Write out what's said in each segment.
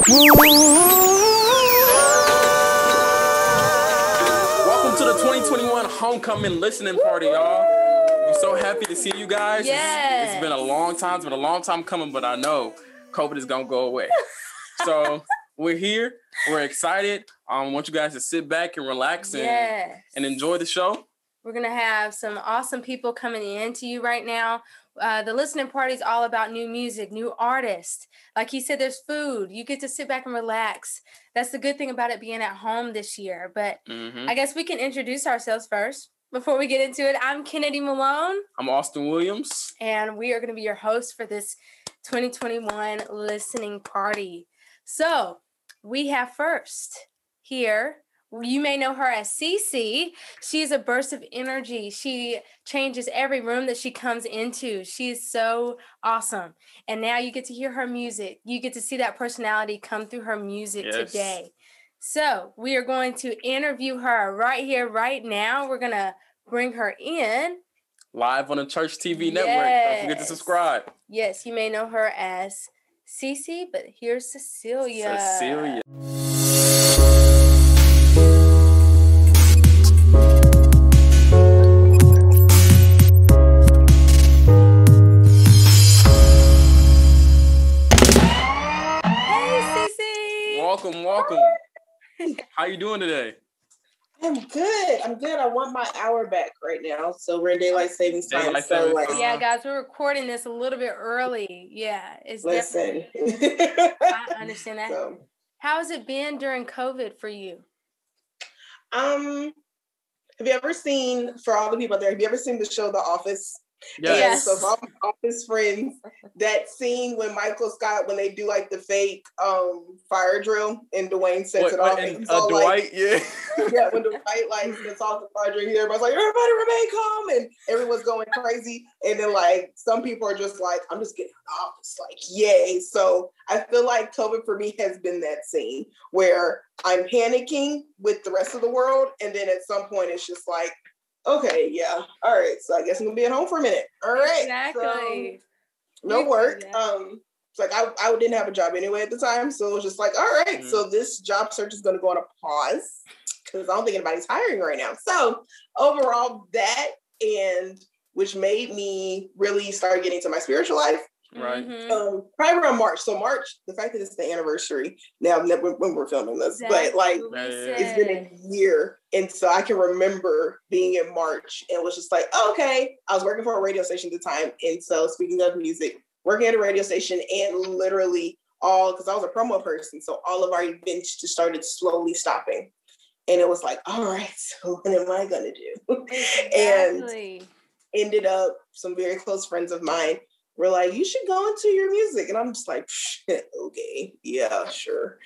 Welcome to the 2021 homecoming listening party, y'all. We're so happy to see you guys. Yes. It's been a long time. It's been a long time coming, but I know COVID is going to go away. So we're here. We're excited. I want you guys to sit back and relax and enjoy the show. We're going to have some awesome people coming in to you right now. The listening party is all about new music, new artists. Like he said, there's food. You get to sit back and relax. That's the good thing about it being at home this year. But I guess we can introduce ourselves first before we get into it. I'm Kennedy Malone. I'm Austin Williams. And we are going to be your hosts for this 2021 listening party. So we have first here, you may know her as CC. She is a burst of energy. She changes every room that she comes into. She is so awesome. And now you get to hear her music. You get to see that personality come through her music today. So we are going to interview her right here, right now. We're going to bring her in. Live on the Church TV network. Don't forget to subscribe. Yes, you may know her as CC, but here's Cecilia. Cecilia. Welcome. How you doing today? I'm good. I want my hour back right now. So we're in daylight savings time. Yeah, guys, we're recording this a little bit early. Yeah, it's listen. I understand that. So, how has it been during COVID for you? Have you ever seen, for all the people out there, have you ever seen the show The Office? Yes. So for all my Office friends, that scene when Michael Scott, when they do like the fake fire drill and Dewayne sets it off. And Dwight, yeah, when Dwight like sets off the fire drill, everybody's like, everybody remain calm, and everyone's going crazy. And then like some people are just like, I'm just getting out of the office, like, yay. So I feel like COVID for me has been that scene where I'm panicking with the rest of the world, and then at some point it's just like, okay, yeah, all right. So I guess I'm gonna be at home for a minute. All right, exactly. So, no work. It's like I didn't have a job anyway at the time, so it was just like, all right. So this job search is gonna go on a pause because I don't think anybody's hiring right now. So overall, that and which made me really start getting to my spiritual life. Right. Probably around March. So March, the fact that it's the anniversary now when we're filming this, but like it's been a year. And so I can remember being in March and was just like, oh, okay. I was working for a radio station at the time. And so speaking of music, working at a radio station and literally because I was a promo person. So all of our events just started slowly stopping. And it was like, all right, so what am I going to do? Exactly. And ended up some very close friends of mine were like, you should go into your music. And I'm just like, okay, yeah, sure.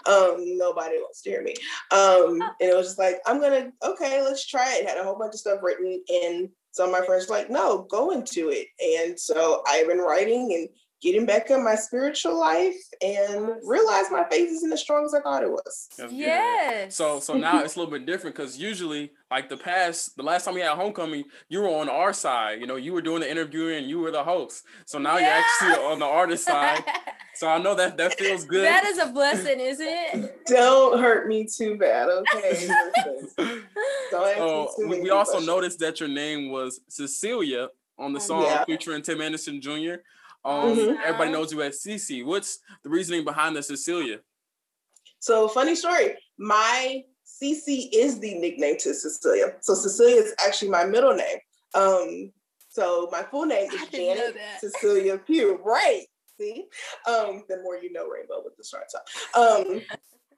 Nobody wants to hear me. And it was just like, okay, let's try it. Had a whole bunch of stuff written. And some of my friends were like, no, go into it. And so I've been writing and getting back in my spiritual life and realized my faith isn't as strong as I thought it was. Yes. So now it's a little bit different because usually like the last time we had homecoming, you were on our side. You know, you were doing the interviewing and you were the host. So now you're actually on the artist side. So I know that feels good. That is a blessing, isn't it? Don't hurt me too bad, okay? We also noticed that your name was Cecilia on the song featuring Tim Anderson Jr. Everybody knows you as CC. What's the reasoning behind the Cecilia? So funny story. My CC is the nickname to Cecilia. So Cecilia is actually my middle name. So my full name is Janet Cecilia Pugh. Right. See? The more you know, Rainbow with the start top.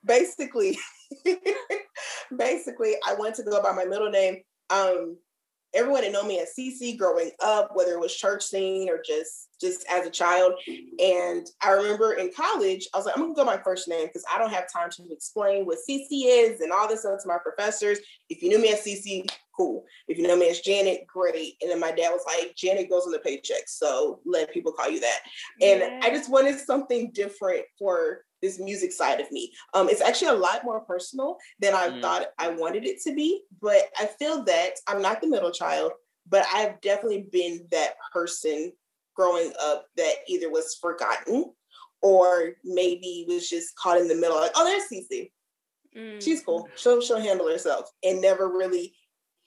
Basically, I wanted to go by my middle name. Everyone had known me as CC growing up, whether it was church scene or just as a child. And I remember in college, I was like, I'm gonna go by my first name because I don't have time to explain what CC is and all this stuff to my professors. If you knew me as CC, cool. If you know me as Janet, great. And then my dad was like, Janet goes on the paycheck, so let people call you that. And I just wanted something different for this music side of me. It's actually a lot more personal than I thought I wanted it to be, but I feel that I'm not the middle child, but I've definitely been that person growing up that either was forgotten or maybe was just caught in the middle, like, oh, there's Cece. She's cool. She'll handle herself, and never really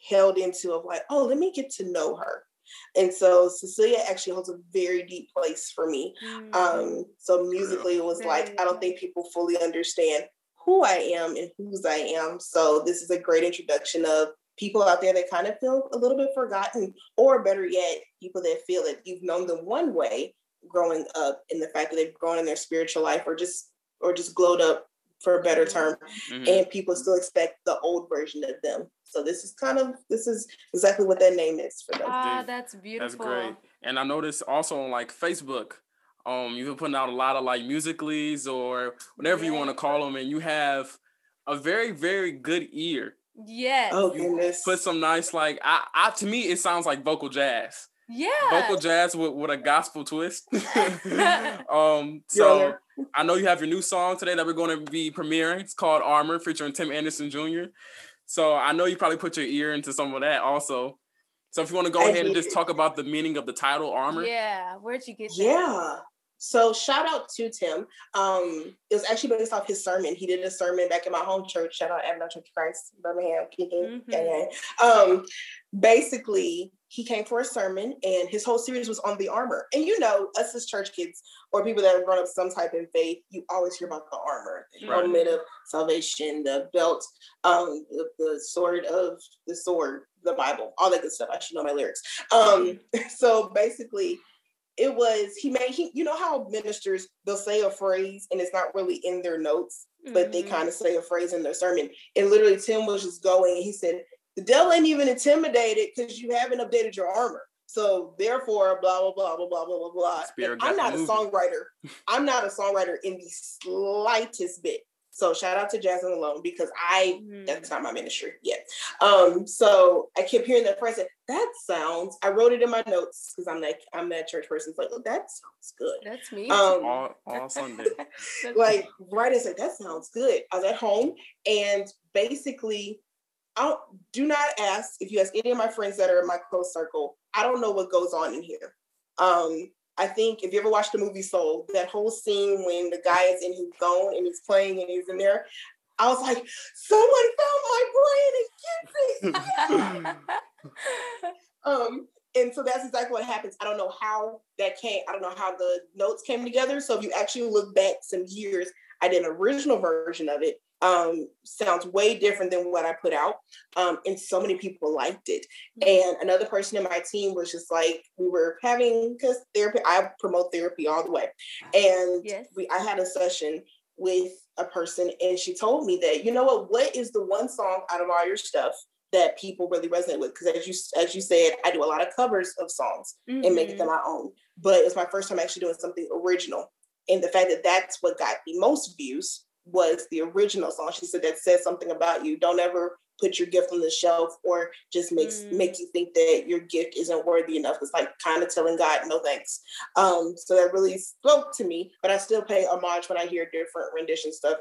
held into of like, oh, let me get to know her. And so Cecilia actually holds a very deep place for me. So musically, it was like, I don't think people fully understand who I am and whose I am. So this is a great introduction of people out there that kind of feel a little bit forgotten, or better yet, people that feel that you've known them one way growing up, and the fact that they've grown in their spiritual life, or just glowed up, for a better term, and people still expect the old version of them. So this is exactly what that name is for them. Oh, that's beautiful. That's great. And I noticed also on like Facebook, you've been putting out a lot of like musicallys or whatever you want to call them, and you have a very, very good ear. Yes. Oh, you goodness. Put some nice, like, I to me, it sounds like vocal jazz. Yeah. Vocal jazz with a gospel twist. So I know you have your new song today that we're going to be premiering. It's called Armor, featuring Tim Anderson Jr. So I know you probably put your ear into some of that also. So if you want to go ahead and just talk about the meaning of the title, Armor. Yeah, where'd you get that? Yeah. So shout out to Tim. It was actually based off his sermon. He did a sermon back in my home church. Shout out Avery Church of Christ, Birmingham, kicking. Basically, he came for a sermon, and his whole series was on the armor. And you know, us as church kids or people that have grown up some type in faith, you always hear about the armor, the helmet of salvation, the belt, the sword, the Bible, all that good stuff. I should know my lyrics. So basically, it was, you know how ministers, they'll say a phrase and it's not really in their notes, but they kind of say a phrase in their sermon. And literally Tim was just going, and he said, the devil ain't even intimidated because you haven't updated your armor. So therefore, blah, blah, blah, blah, blah, blah, blah, blah. I'm not a songwriter. I'm not a songwriter in the slightest bit. So shout out to Jasmine Malone, because that's not my ministry yet. So I kept hearing that phrase. I wrote it in my notes because I'm that church person. It's like, oh, that sounds good. That's me. All Sunday. Like, right, it's like, that sounds good. I was at home, and basically, do not ask, if you ask any of my friends that are in my close circle, I don't know what goes on in here. I think if you ever watched the movie Soul, that whole scene when the guy is in his zone and he's playing and he's in there, I was like, someone found my brain and gets it. And so that's exactly what happens. I don't know how that came. I don't know how the notes came together. So if you actually look back some years, I did an original version of it. Sounds way different than what I put out. And so many people liked it. And another person in my team was just like, we were having, because therapy, I promote therapy all the way. And I had a session with a person, and she told me that, you know what is the one song out of all your stuff that people really resonate with? Because as you said, I do a lot of covers of songs and make them my own. But it's my first time actually doing something original. And the fact that that's what got the most views was the original song. She said that says something about you. Don't ever put your gift on the shelf, or just make you think that your gift isn't worthy enough. It's like kind of telling God, no thanks. So that really spoke to me, but I still pay homage when I hear different rendition stuff.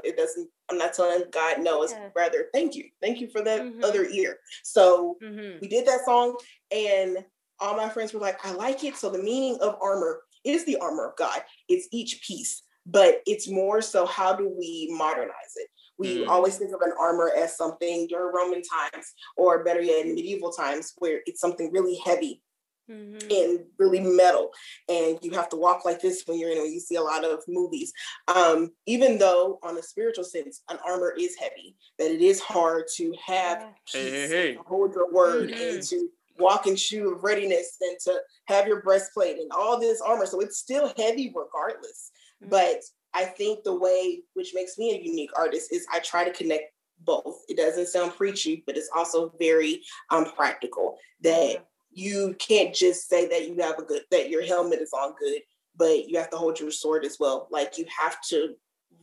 I'm not telling God no, it's rather thank you for that other ear. So we did that song, and all my friends were like, I like it. So the meaning of armor is the armor of God. It's each piece, but it's more so, how do we modernize it? We always think of an armor as something during Roman times, or better yet, in medieval times, where it's something really heavy and really metal, and you have to walk like this when you see a lot of movies. Even though on a spiritual sense, an armor is heavy, that it is hard to have peace, to hold your word, and to walk in shoe of readiness, and to have your breastplate and all this armor. So it's still heavy regardless. But I think the way which makes me a unique artist is I try to connect both. It doesn't sound preachy, but it's also very practical, that you can't just say that that your helmet is on good, but you have to hold your sword as well. Like, you have to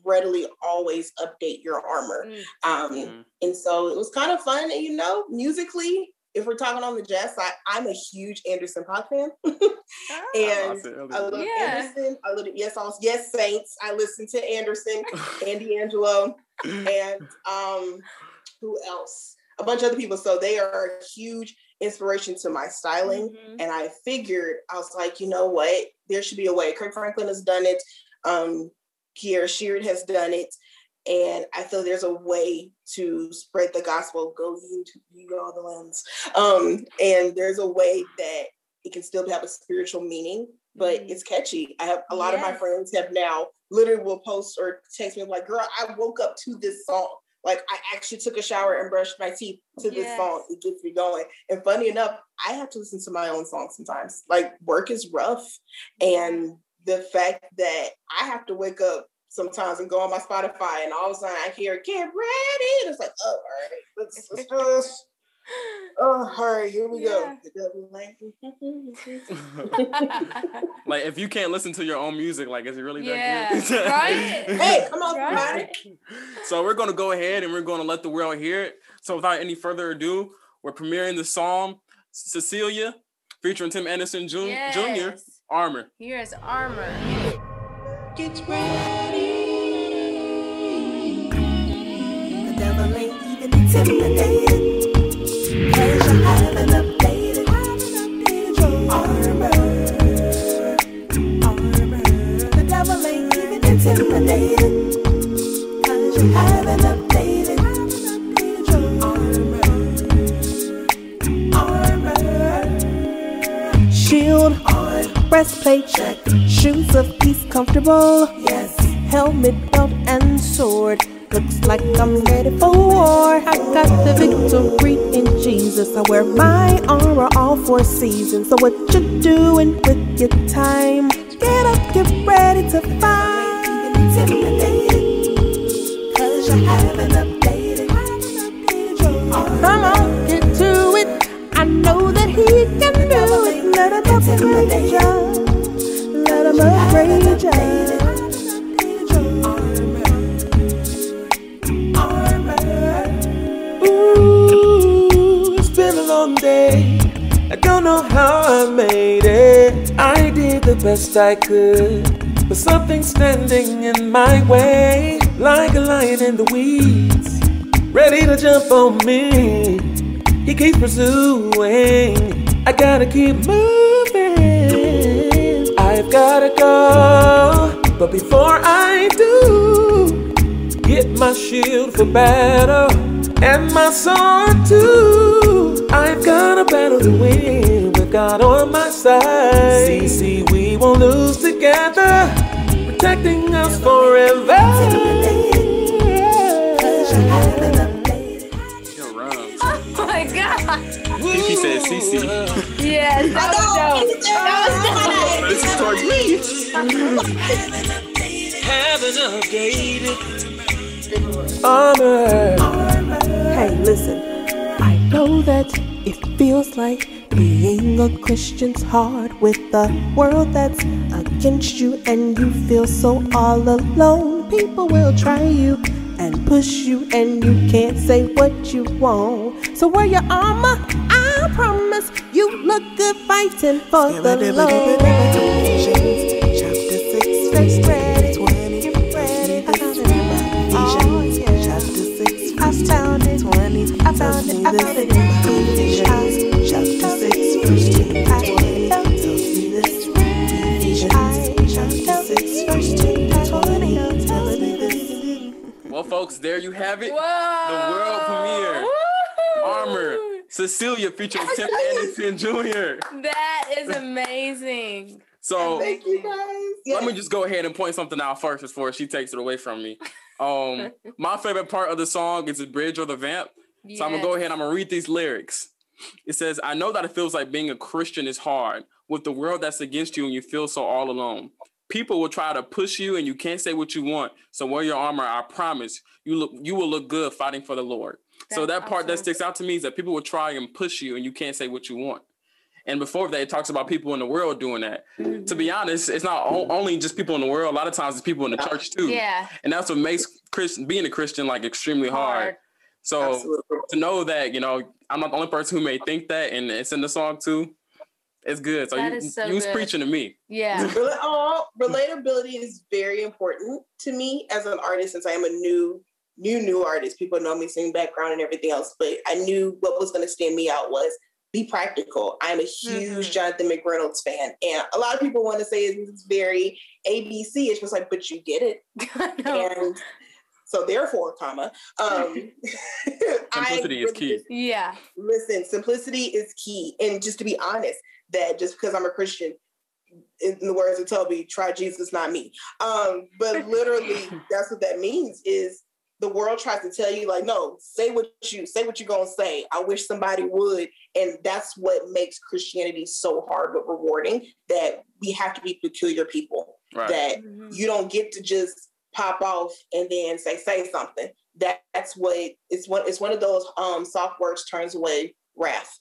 readily always update your armor. And so it was kind of fun. And musically, if we're talking on the jazz side, I'm a huge Anderson Paak fan. And I love Anderson. Yes, Saints. I listen to Anderson, Andy Angelo, and who else? A bunch of other people. So they are a huge inspiration to my styling. And I was like, you know what? There should be a way. Kirk Franklin has done it. Kiera Sheard has done it. And I feel there's a way to spread the gospel, go into all the lands. And there's a way that it can still have a spiritual meaning, but it's catchy. I have a lot of my friends have now literally will post or text me like, girl, I woke up to this song. Like I actually took a shower and brushed my teeth to this song. It gets me going. And funny enough, I have to listen to my own song sometimes. Like work is rough. And the fact that I have to wake up sometimes and go on my Spotify and all of a sudden I hear "Get Ready," and it's like, oh, all right, let's do this. Oh, all right, here we go. Like if you can't listen to your own music, like is it really that good? Right? Hey, come on, right? So we're gonna go ahead and we're gonna let the world hear it. So without any further ado, we're premiering the song Cecilia featuring Tim Anderson Jr. Armor. Here's Armor. Get ready. The devil ain't even intimidated. Cause you haven't updated your armor. The devil ain't even intimidated. Cause you haven't updated your armor. Shield on, breastplate check, shoes of peace comfortable. Yes, helmet, belt, and sword. Looks like I'm ready for war. I got the victory in Jesus. I wear my armor all 4 seasons. So what you doing with your time? Get up, get ready to fight. Cause you haven't updated your armor. Come on, get to it. I know that he can do it. Let him upgrade you. Let him upgrade you. Day. I don't know how I made it. I did the best I could, but something's standing in my way, like a lion in the weeds, ready to jump on me. He keeps pursuing. I gotta keep moving. I've gotta go, but before I do, get my shield for battle and my sword too. I've got a battle to win with God on my side. CC, we won't lose together, protecting us forever. Oh my God. He said CC. Yes, that was dope. This is towards me. Haven't updated armor. Hey, listen. I know that it feels like being a Christian's hard with a world that's against you and you feel so all alone. People will try you and push you and you can't say what you want. So wear your armor, I promise you look good fighting for the Lord. Chapter 6, verse 20. Get ready. I found it. Oh, yeah. Chapter 6, verse 20. I found it. Chapter 6, verse 20. Well, folks, there you have it. Whoa. The world premiere. Woo. Armor. Cecilia featuring Tim Anderson Jr. That is amazing. So thank you guys. Let me just go ahead and point something out first before she takes it away from me. My favorite part of the song is the bridge or the vamp. Yes. So I'm gonna go ahead and I'm gonna read these lyrics. It says, I know that it feels like being a Christian is hard with the world that's against you and you feel so all alone. People will try to push you and you can't say what you want. So wear your armor. I promise you will look good fighting for the Lord. So that part that sticks out to me is that people will try and push you and you can't say what you want. And before that, it talks about people in the world doing that. Mm-hmm. To be honest, it's not only just people in the world. A lot of times it's people in the church too. Yeah. And that's what makes being a Christian like extremely hard. So absolutely. To know that, you know, I'm not the only person who may think that, and it's in the song too. It's good. So you was preaching to me. Yeah. Relatability is very important to me as an artist, since I am a new artist. People know me, sing background and everything else, but I knew what was going to stand me out was be practical. I'm a huge Jonathan McReynolds fan. And a lot of people want to say it's very ABC-ish. It's like, but you get it. And so therefore, simplicity is key. Yeah. Listen, simplicity is key. And just to be honest, that just because I'm a Christian, in the words of Toby, try Jesus, not me. But literally, that's what that means is the world tries to tell you, like, no, say what you're gonna say. I wish somebody would. And that's what makes Christianity so hard but rewarding, that we have to be peculiar people. Right. That you don't get to just pop off and then say something. That's what it's one of those soft words turns away wrath.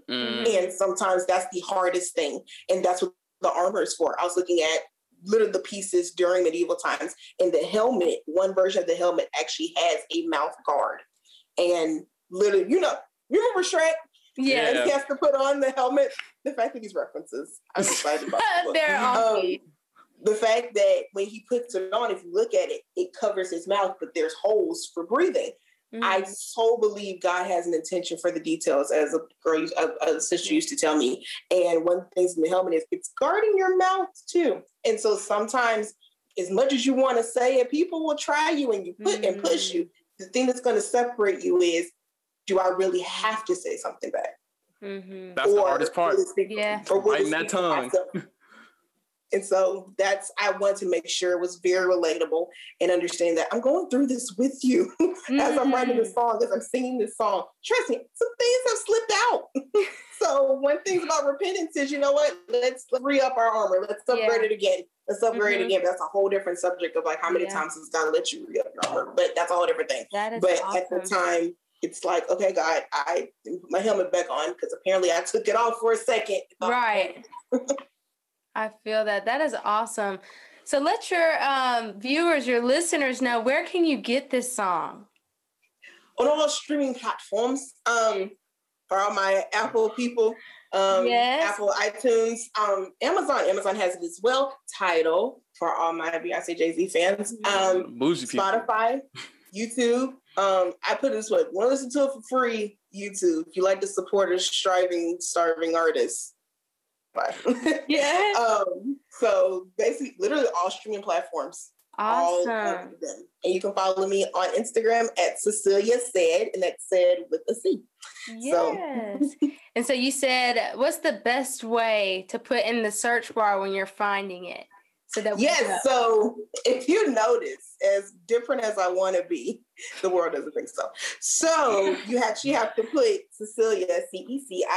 And sometimes that's the hardest thing. And that's what the armor is for. I was looking at literally the pieces during medieval times, and the helmet, one version of the helmet actually has a mouth guard. And literally, you remember Shrek? Yeah. And he has to put on the helmet. The fact that these references, I'm excited about the They're awesome. The fact that when he puts it on, if you look at it, it covers his mouth, but there's holes for breathing. I so believe God has an intention for the details, as a sister used to tell me. And one of the things in the helmet is it's guarding your mouth too. And so sometimes, as much as you want to say it, people will try you and and push you. The thing that's going to separate you is, do I really have to say something back? That's the hardest part. Or biting that tongue. And so I want to make sure it was very relatable and understand that I'm going through this with you as I'm writing this song, as I'm singing this song. Trust me, some things have slipped out. So one thing about repentance is, you know what? Let's re-up our armor. Let's upgrade it again. Let's upgrade it again. That's a whole different subject of like how many times has God let you re-up your armor. But that's a whole different thing. But awesome. At the time, it's like, okay, God, I put my helmet back on because apparently I took it off for a second. Right. I feel that. That is awesome. So let your viewers, your listeners know, where can you get this song? On all streaming platforms. For all my Apple people, Apple, iTunes, Amazon. Amazon has it as well. Tidal for all my Beyonce, Jay-Z fans. Spotify, YouTube. I put it this way: want to listen to it for free? YouTube. If you like to support a starving artist. So basically, literally all streaming platforms. Awesome. All of them. And you can follow me on Instagram at Cecilia Said, and that's said with a C. Yes. And so you said, what's the best way to put in the search bar when you're finding it? So that so if you notice, as different as I want to be, the world doesn't think so. So you actually have to put Cecilia, Cecilia, Cecilia,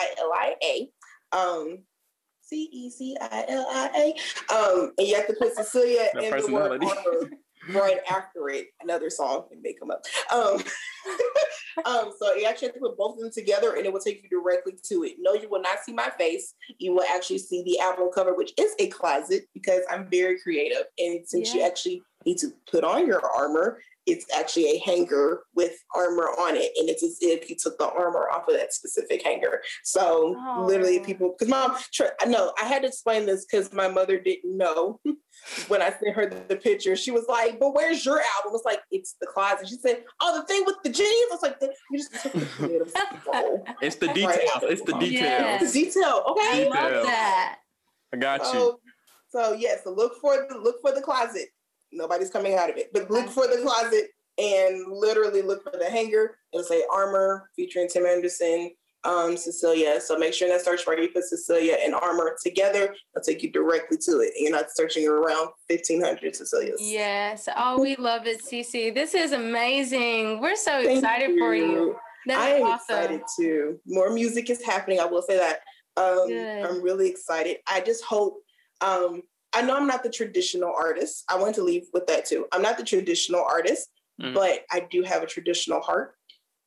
and you have to put Cecilia in the word armor right after it. Another song may come up. So you actually have to put both of them together, and it will take you directly to it. No, you will not see my face. You will actually see the album cover, which is a closet, because I'm very creative. And since you actually need to put on your armor, it's actually a hanger with armor on it. And it's as if you took the armor off of that specific hanger. So literally people, because Mom, I had to explain this because my mother didn't know when I sent her the picture. She was like, but where's your album? I was like, it's the closet. She said, oh, the thing with the jeans? I was like, you just took the It's the details. It's the details. Yes. It's the detail. Okay. I love that. I got you. So look for the closet. Nobody's coming out of it, but look for the closet and literally look for the hanger. It'll say Armor featuring Tim Anderson, Cecilia. So make sure in that search bar you put Cecilia and Armor together. It'll take you directly to it. And you're not searching around 1,500 Cecilias. Yes. Oh, we love it, Cece. This is amazing. We're so excited for you. I am excited too. More music is happening. I will say that. I'm really excited. I just hope, I know I'm not the traditional artist. I want to leave with that too. I'm not the traditional artist, but I do have a traditional heart.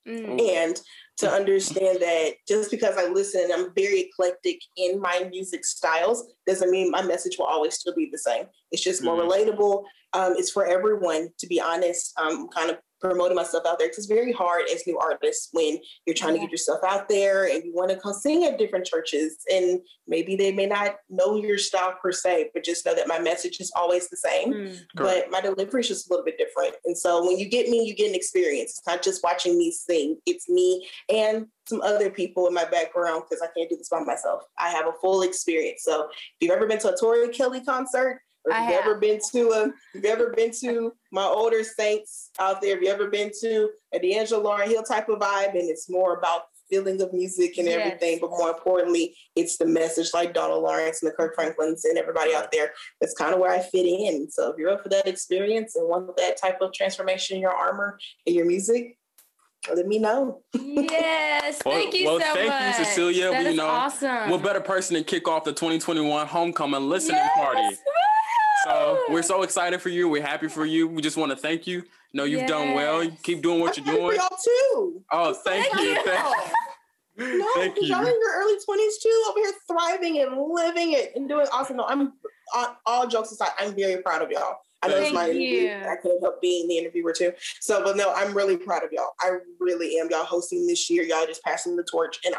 And to understand that just because I listen, I'm very eclectic in my music styles, doesn't mean my message will always still be the same. It's just more relatable. It's for everyone, to be honest. I'm kind of promoting myself out there, because it's very hard as new artists when you're trying to get yourself out there and you want to come sing at different churches, and maybe they may not know your style per se, but just know that my message is always the same, but my delivery is just a little bit different. And so when you get me, you get an experience. It's not just watching me sing, it's me and some other people in my background, because I can't do this by myself. I have a full experience. So if you've ever been to a Tori Kelly concert, or if you've ever been to my older saints out there, if you've ever been to a D'Angelo Lauryn Hill type of vibe, and it's more about feeling of music and everything, but more importantly, it's the message, like Donald Lawrence and the Kirk Franklins and everybody out there. That's kind of where I fit in. So if you're up for that experience and want that type of transformation in your armor and your music, let me know. Yes, thank you so much. Thank you, Cecilia. That is awesome. What better person to kick off the 2021 homecoming listening party? So we're so excited for you. We're happy for you. We just want to thank you. You've done well. You keep doing what you're doing. For y'all too. Oh, thank you. No, thank you. Y'all in your early 20s too, over here thriving and living it and doing awesome. No, I'm all jokes aside, I'm very proud of y'all. I know it's my interview. I couldn't help being the interviewer too. So, but no, I'm really proud of y'all. I really am. Y'all hosting this year. Y'all just passing the torch, and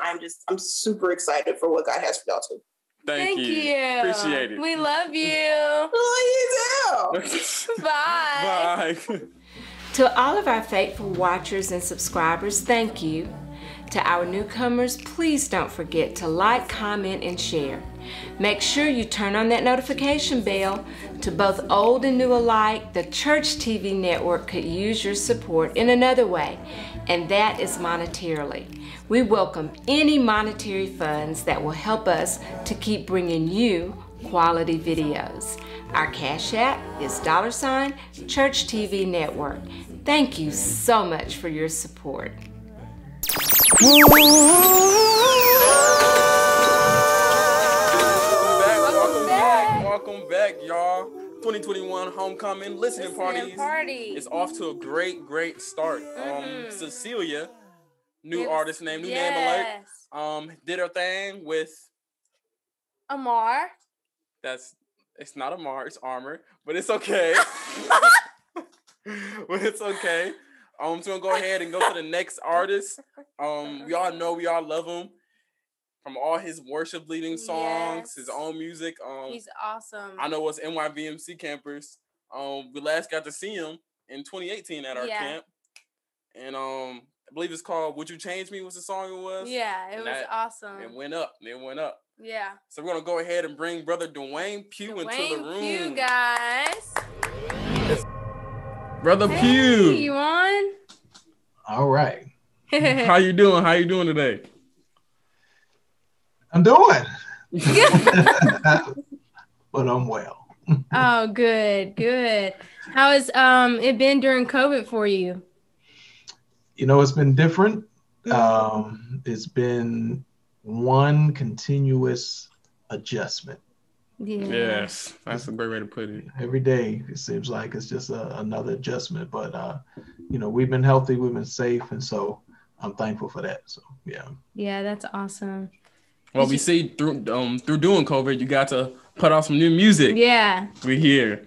I'm super excited for what God has for y'all too. Thank you. Appreciate it. We love you. Oh, you too. Bye. Bye. To all of our faithful watchers and subscribers, thank you. To our newcomers, please don't forget to like, comment, and share. Make sure you turn on that notification bell. To both old and new alike, the Church TV network could use your support in another way, and that is monetarily. We welcome any monetary funds that will help us to keep bringing you quality videos. Our Cash App is $Church TV Network. Thank you so much for your support. Welcome back, y'all. 2021 homecoming listening party is off to a great start. Cecilia, new artist name, new name alert. Did her thing with Amar. It's not Amar, it's Armor, but it's okay. But it's okay. So we're gonna go ahead and go to the next artist. We all know, we all love him from all his worship leading songs, his own music. He's awesome. I know us NYVMC campers. We last got to see him in 2018 at our camp, and I believe it's called "Would You Change Me" was the song it was. Yeah, it was awesome. It went up. Yeah. So we're gonna go ahead and bring Brother Dewayne Pugh into the room. Pugh, guys. Brother Pugh. You on? All right. How you doing? How you doing today? I'm doing. But I'm well. Oh, good. How has it been during COVID for you? It's been different. It's been one continuous adjustment. Yeah. Yes, that's a great way to put it. Every day it seems like it's just another adjustment, but we've been healthy, we've been safe, and so I'm thankful for that. So yeah, that's awesome. Well, we see through doing COVID, you got to put out some new music. Yeah, we're here.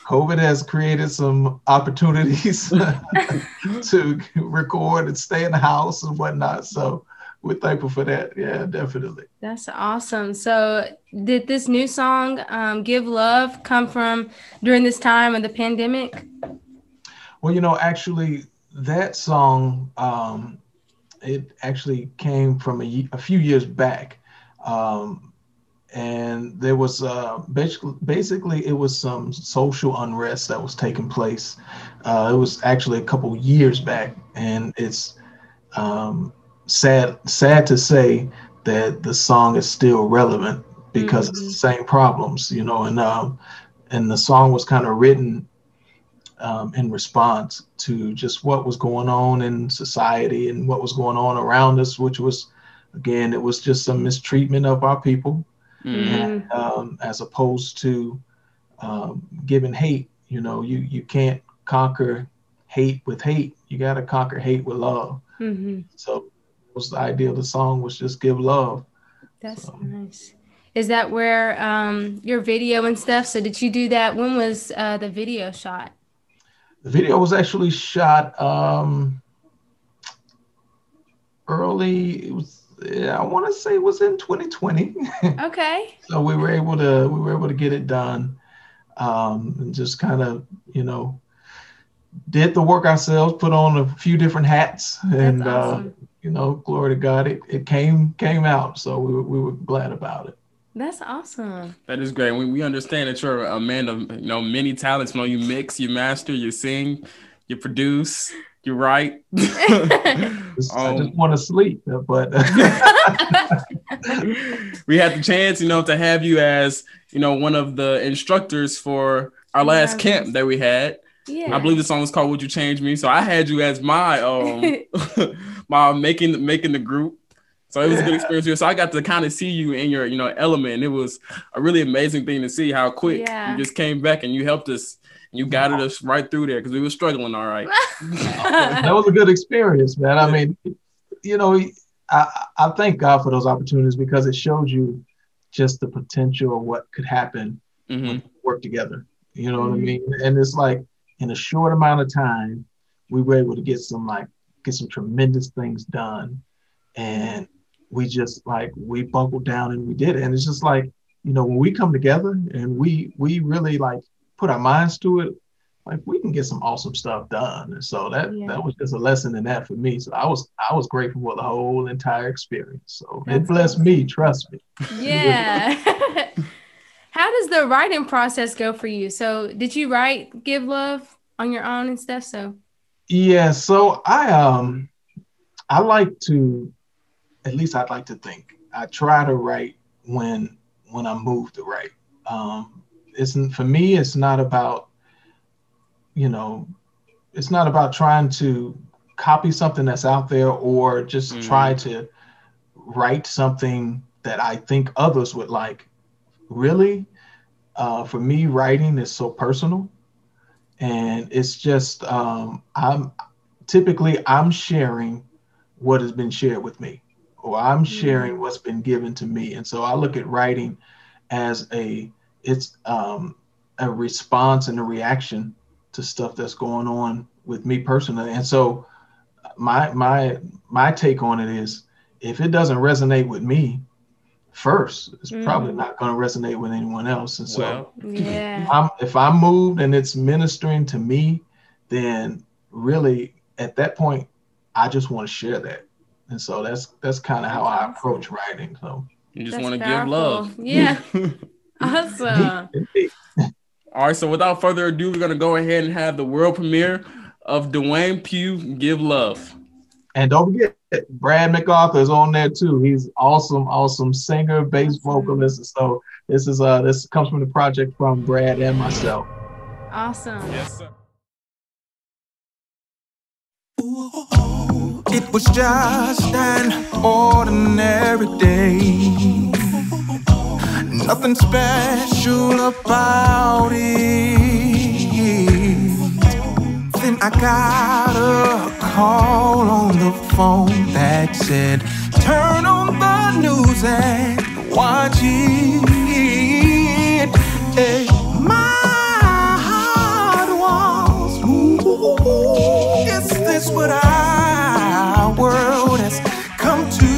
COVID has created some opportunities to record and stay in the house and whatnot, so we're thankful for that. Yeah, definitely. That's awesome. So did this new song, Give Love, come from during this time of the pandemic? Well, actually, that song, it actually came from a few years back. And there was basically it was some social unrest that was taking place. It was actually a couple years back, and it's sad to say that the song is still relevant because it's the same problems, and the song was kind of written in response to just what was going on in society and what was going on around us, which was, again, it was just some mistreatment of our people. And as opposed to giving hate, you can't conquer hate with hate. You got to conquer hate with love. So it was the idea of the song was just give love. That's nice. Is that where your video and stuff? So did you do that? When was the video shot? The video was actually shot early. I want to say it was in 2020. Okay. So we were able to get it done, and just kind of, did the work ourselves, put on a few different hats, and awesome. Glory to God, it came out. So we were glad about it. That's awesome. That is great. We understand that you're a man of many talents. You mix, you master, you sing, you produce, you write. I just want to sleep, but we had the chance, to have you as one of the instructors for our last camp that we had. Yeah. I believe the song was called "Would You Change Me?" So I had you as my my making the group. So it was a good experience here. So I got to kind of see you in your element. And it was a really amazing thing to see how quick you just came back and you helped us. And you guided us right through there because we were struggling. All right. That was a good experience, man. I mean, I thank God for those opportunities because it shows you just the potential of what could happen when we work together. You know what I mean? And it's like in a short amount of time, we were able to get some tremendous things done. And we just we buckled down and we did it. And it's just when we come together and we really put our minds to it, we can get some awesome stuff done. And so that was just a lesson in that for me. So I was grateful for the whole entire experience. So it blessed me, trust me. Yeah. How does the writing process go for you? So did you write Give Love on your own and stuff? So yeah, so I like to, at least I'd like to think, I try to write when I move to write. For me, it's not about, it's not about trying to copy something that's out there or just try to write something that I think others would like. Really, for me, writing is so personal, and it's just I'm sharing what has been shared with me, or I'm sharing what's been given to me. And so I look at writing as a response and a reaction to stuff that's going on with me personally. And so my take on it is, if it doesn't resonate with me first, it's probably not going to resonate with anyone else. And so if I'm moved and it's ministering to me, then really at that point, I just want to share that. And so that's kind of how I approach writing. So you just want to give love. Yeah. Awesome. All right. So without further ado, we're going to go ahead and have the world premiere of Dewayne Pugh, Give Love. And don't forget, Brad MacArthur is on there too. He's awesome singer, bass vocalist. So this comes from the project from Brad and myself. Awesome. Yes, sir. It was just an ordinary day. Nothing special about it. Then I got a call on the phone that said, turn on the news and watch it. Hey, my heart was, ooh, is this what our world has come to?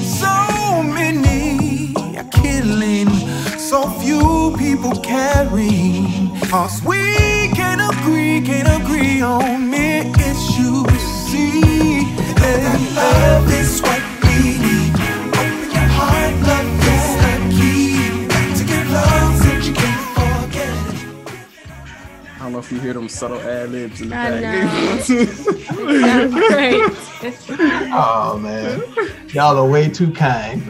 So many are killing, so few people caring. 'Cause we can't agree on many issues. See, love is what we need. Open your heart, love is the key. To give love that you can't forget. I don't know if you hear them subtle ad-libs in the I back. know. Great. Oh man, y'all are way too kind.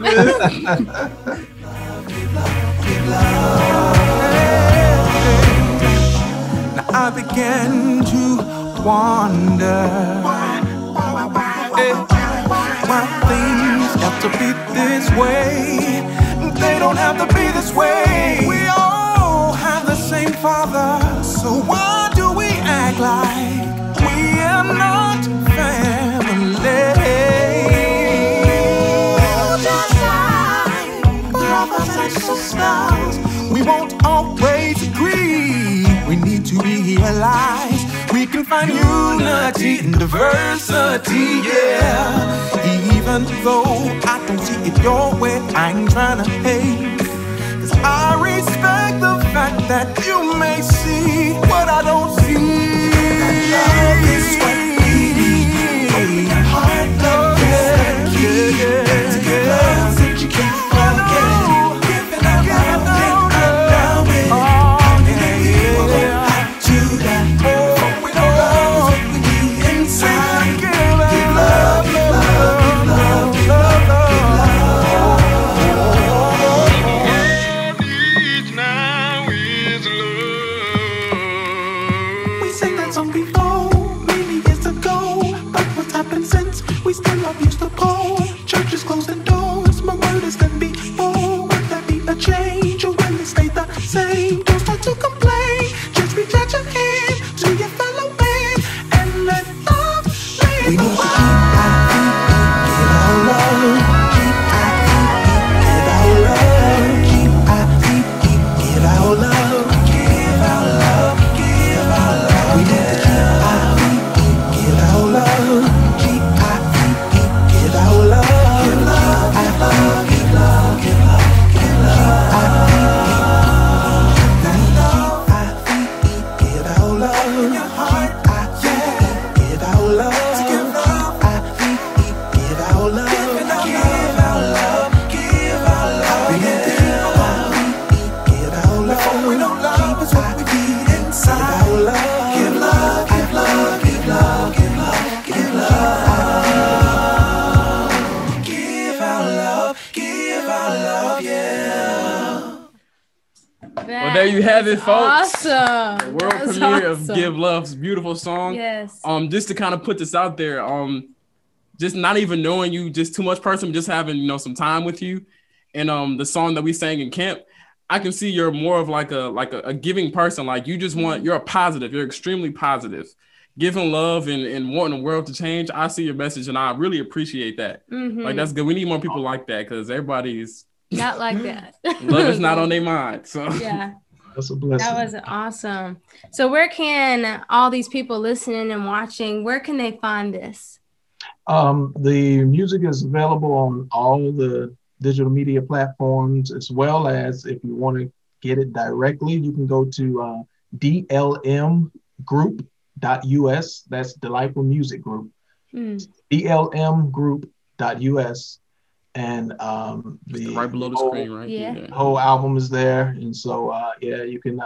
Now I began to wonder, why things have to be this way. They don't have to be this way. We all have the same Father, so why do we act like we are not family? Just like brothers and sisters, we won't always agree. We need to be realize we can find unity in diversity, yeah. Even though I don't see it your way, I ain't trying to hate. 'Cause I respect the fact that you may see what I don't see. Love is what we need. Open your heart, love is the key. To get love that you can't forget. Giving out love, I'm down with it. How many people have to that? But we don't love what we need inside. Give love, give love, give love, give love, give love. All needs now is love. We sang that song before, maybe years ago. But what's happened since? We still love used to call. Churches closing doors, my word is gonna be more. Would that be a change or will it stay the same? Don't start to complain, just reach out your hand to your fellow man and let love lead. We need to keep our love, keep our love, keep our love, give our love, give our love. We need to keep our love, keep our love, give love, give love, give love, give love, give love. Give our love in your heart, yeah. Give our love, give love, give our love, give our love, give our love. We need to give our love. Before we know love is what we need inside. Give our love, give love, give love, give love, give love, give love. Give our love, give our love, yeah. Well, there you have it, folks. Awesome. The world That was premiere of awesome. Give Love's beautiful song. Yes. Just to kind of put this out there, just not even knowing you just too much person, just having, some time with you. And the song that we sang in camp, I can see you're more of like a giving person. Like you just you're a positive, you're extremely positive. Giving love and wanting the world to change. I see your message and I really appreciate that. Mhm. Like that's good. We need more people like that because everybody's Not like that. love is not on their mind. So Yeah. That's a blessing. That was awesome. So where can all these people listening and watching, where can they find this? The music is available on all the digital media platforms, as well as if you want to get it directly, you can go to dlmgroup.us. That's Delightful Music Group. dlmgroup.us. And the right below the screen, right? Yeah. The whole album is there, and so you can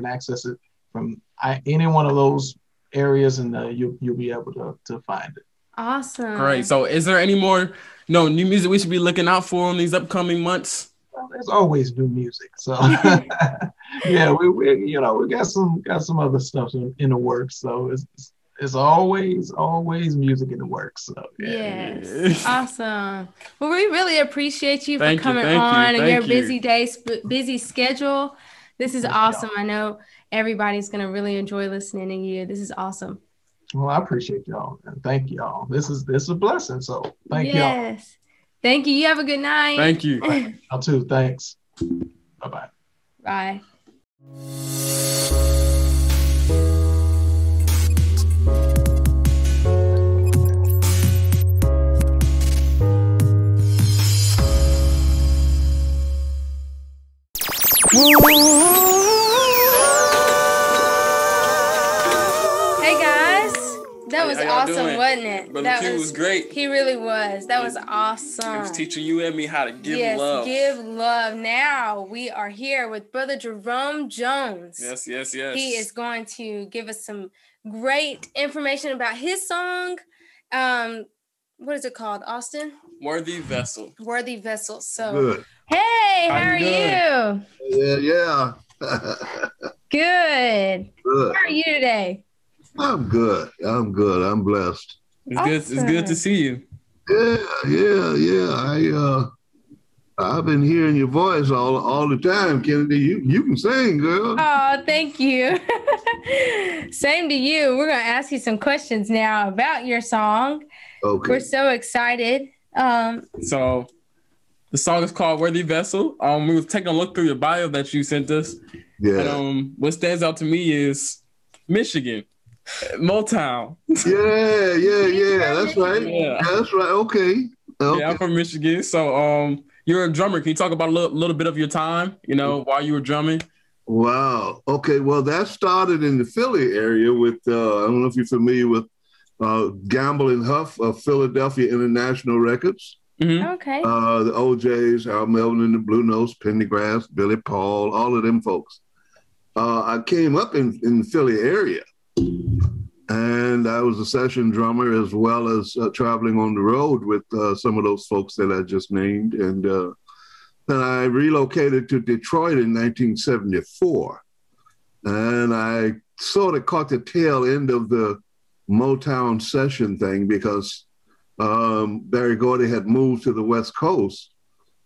access it from any one of those areas, and you'll be able to find it. Awesome. Great. So is there any more new music we should be looking out for in these upcoming months? Well, there's always new music, so yeah, we got some other stuff in the works, so it's always music in the works. So yeah. Yes. Awesome. Well, we really appreciate you for Thank you, coming thank you, on and thank your you. busy days, busy schedule. This is awesome. I know everybody's going to really enjoy listening to you. This is awesome. Well, I appreciate y'all and thank y'all. This is a blessing. So thank y'all. Yes. Thank you. You have a good night. Thank you. Y'all too. Thanks. Bye-bye. Bye. Hey guys, that was how y'all awesome, doing? wasn't it? Brother That Pugh was great. He really was. That was He awesome. was teaching you and me how to give Yes, love. give love. Now we are here with Brother Jerome Jones. Yes. He is going to give us some great information about his song. What is it called, Austin? Worthy Vessel. Worthy Vessel. So, Good. hey, how are you you? Yeah. Good. Good. How are you today? I'm good. I'm blessed. It's good. It's good to see you. Yeah. I've been hearing your voice all the time, Kennedy. You can sing, girl. Oh, thank you. Same to you. We're going to ask you some questions now about your song. Okay. We're so excited. So the song is called Worthy Vessel. We was taking a look through your bio that you sent us. Yeah. And, what stands out to me is Michigan, Motown. Yeah. That's right. Yeah. That's right. Okay. Yeah, I'm from Michigan. So, you're a drummer. Can you talk about a little bit of your time, while you were drumming? Wow. Okay. Well, that started in the Philly area with, I don't know if you're familiar with Gamble and Huff of Philadelphia International Records. Mm-hmm. Okay. The OJs, Al Melvin and the Blue Notes, Pendergrass, Billy Paul, all of them folks. I came up in the Philly area, and I was a session drummer as well as traveling on the road with some of those folks that I just named. And then I relocated to Detroit in 1974, and I sort of caught the tail end of the Motown session thing because Barry Gordy had moved to the West Coast,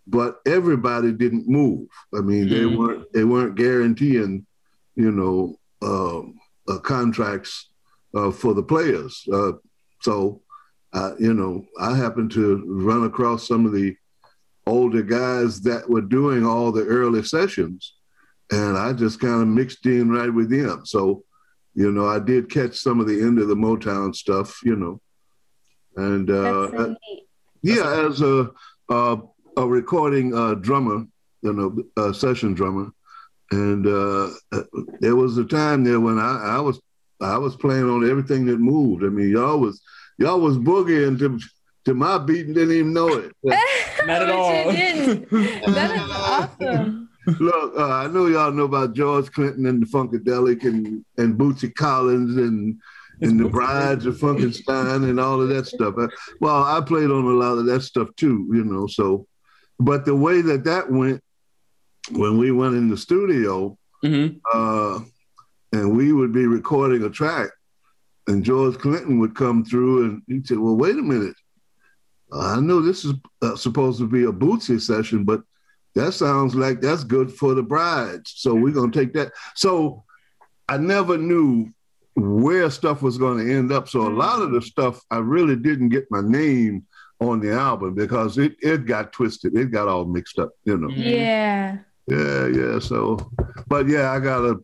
but everybody didn't move. I mean, they weren't guaranteeing, contracts for the players. So, I happened to run across some of the older guys that were doing all the early sessions, and I just kind of mixed in right with them. So, I did catch some of the end of the Motown stuff, and as a recording drummer, session drummer, and there was a time there when I was playing on everything that moved. I mean, y'all was boogieing to my beat and didn't even know it. Not at all. You didn't. That is awesome. Look, I know y'all know about George Clinton and the Funkadelic and Bootsy Collins and the Brides of Funkenstein and all of that stuff. Well, I played on a lot of that stuff too, so. But the way that went, when we went in the studio, and we would be recording a track, and George Clinton would come through and he'd say, well, wait a minute. I know this is supposed to be a Bootsy session, but that sounds like that's good for the Brides. So we're going to take that. So I never knew where stuff was going to end up. So a lot of the stuff, I really didn't get my name on the album because it got twisted. It got all mixed up, Yeah. Yeah. So, but yeah, I got a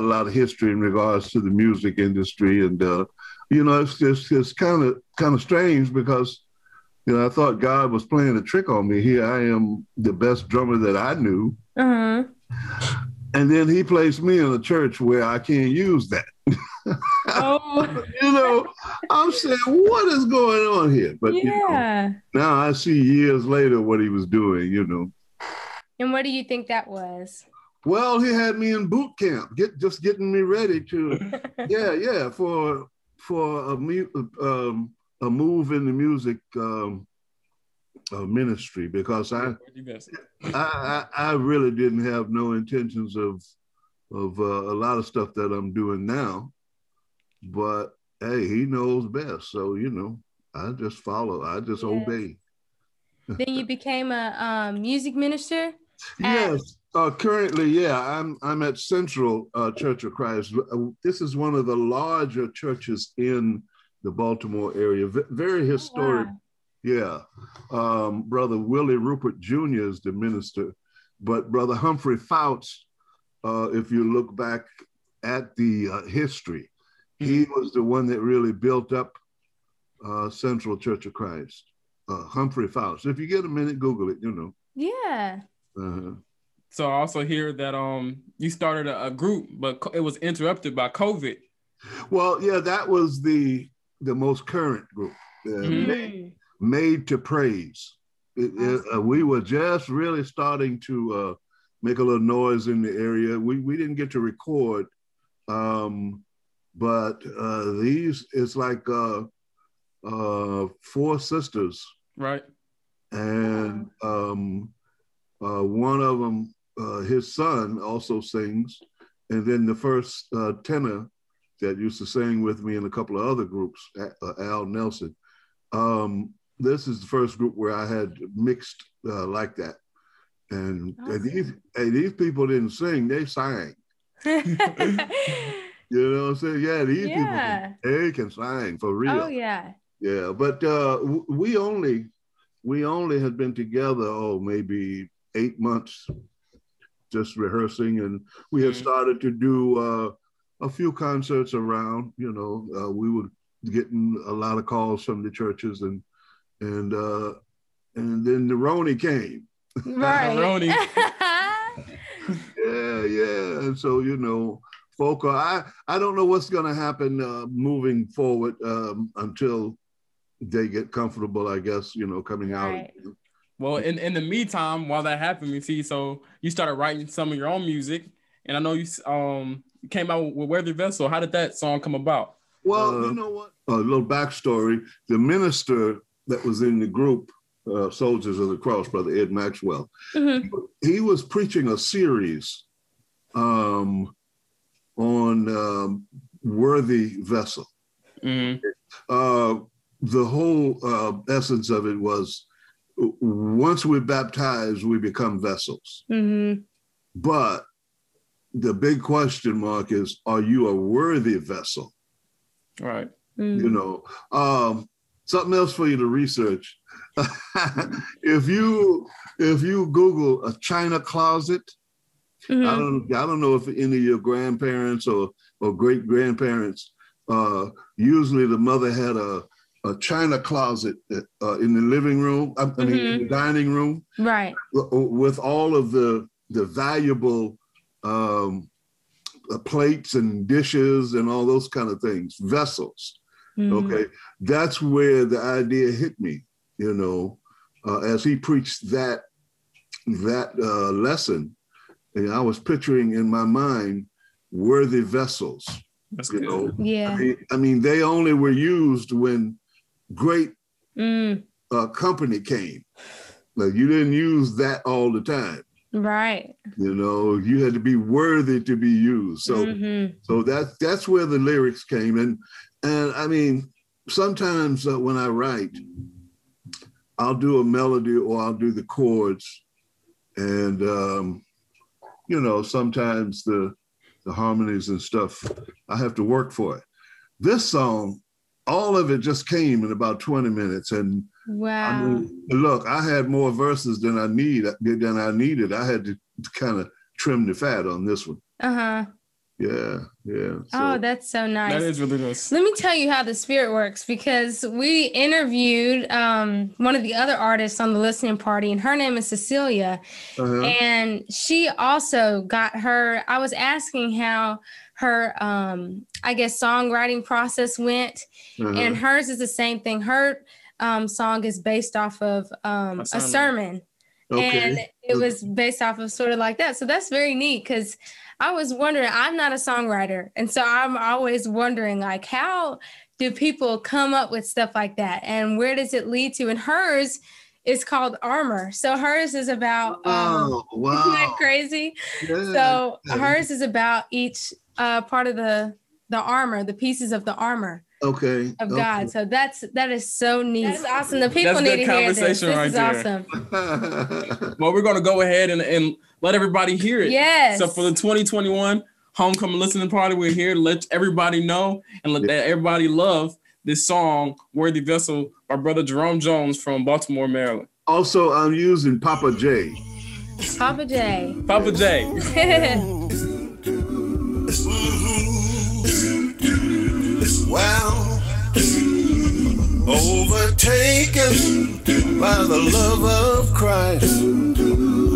lot of history in regards to the music industry. And, it's kind of strange because, I thought God was playing a trick on me. Here I am, the best drummer that I knew. Uh-huh. And then he placed me in a church where I can't use that. Oh. I'm saying, what is going on here? But now I see years later what he was doing, And what do you think that was? Well, he had me in boot camp, just getting me ready to, for a move in the music ministry, because I really didn't have no intentions of a lot of stuff that I'm doing now, but hey, he knows best. So, I just follow, I just obey. Then you became a music minister? Yes. Currently, I'm at Central Church of Christ. This is one of the larger churches in the Baltimore area. Very historic. Wow. Yeah. Brother Willie Rupert Jr. is the minister, but Brother Humphrey Fouts, if you look back at the history, he was the one that really built up Central Church of Christ. Humphrey Fouts. If you get a minute, Google it, Yeah. So I also hear that you started a group, but it was interrupted by COVID. Well, yeah, that was the most current group, Made to Praise. We were just really starting to make a little noise in the area. We didn't get to record, but it's like 4 sisters. Right. And one of them, his son also sings. And then the first tenor that used to sing with me in a couple of other groups, Al Nelson. This is the first group where I had mixed like that. And these people didn't sing, they sang. You know what I'm saying? Yeah, these people, they can sing for real. Oh, yeah. Yeah, but we only had been together, maybe 8 months, just rehearsing. And we had started to do a few concerts around. You know, we were getting a lot of calls from the churches, and then the Roni came. Right. Roni. Yeah. And so, you know, folk I don't know what's going to happen moving forward until they get comfortable, I guess, you know, coming out. Well, in the meantime, while that happened, you see, so you started writing some of your own music, and I know you came out with Worthy Vessel. How did that song come about? Well, you know what? A little backstory. The minister that was in the group, Soldiers of the Cross, Brother Ed Maxwell, he was preaching a series on Worthy Vessel. The whole essence of it was, once we're baptized, we become vessels. But the big question mark is, are you a worthy vessel? Right. You know, something else for you to research. If you Google a china closet, I don't know if any of your grandparents or great grandparents, usually the mother had a china closet in the living room, I mean, in the dining room, right, with all of the valuable plates and dishes and all those kind of things, vessels. Okay, that's where the idea hit me, you know, as he preached that lesson, and I was picturing in my mind worthy vessels. That's you good. know, Yeah. I mean, they only were used when great company came. Like, you didn't use that all the time. Right. You know, you had to be worthy to be used. So so that's where the lyrics came. And I mean, sometimes when I write, I'll do a melody or I'll do the chords. And, you know, sometimes the harmonies and stuff, I have to work for it. This song, all of it just came in about 20 minutes. And wow. I mean, look, I had more verses than I needed. I had to kind of trim the fat on this one. Yeah. So, oh, that's so nice. That is really nice. Let me tell you how the Spirit works, because we interviewed one of the other artists on the listening party, and her name is Cecilia. And she also got her, I was asking how her, I guess, songwriting process went. And hers is the same thing. Her song is based off of a sermon. Okay. And it was based off of sort of like that. So that's very neat, because I was wondering, I'm not a songwriter. And so I'm always wondering, like, how do people come up with stuff like that? And where does it lead to? And hers is called Armor. So hers is about, wow. Isn't that crazy? Yeah. So hers is about each part of the armor, the pieces of the armor. Okay. Of God. So that is so neat. That's awesome. The people need to hear this. This is awesome. Well, we're going to go ahead and let everybody hear it. Yes. So for the 2021 Homecoming Listening Party, we're here to let everybody know and let everybody love this song, Worthy Vessel, by Brother Jerome Jones from Baltimore, Maryland. Also, I'm using Papa J. Papa J. Papa J. Well, overtaken by the love of Christ,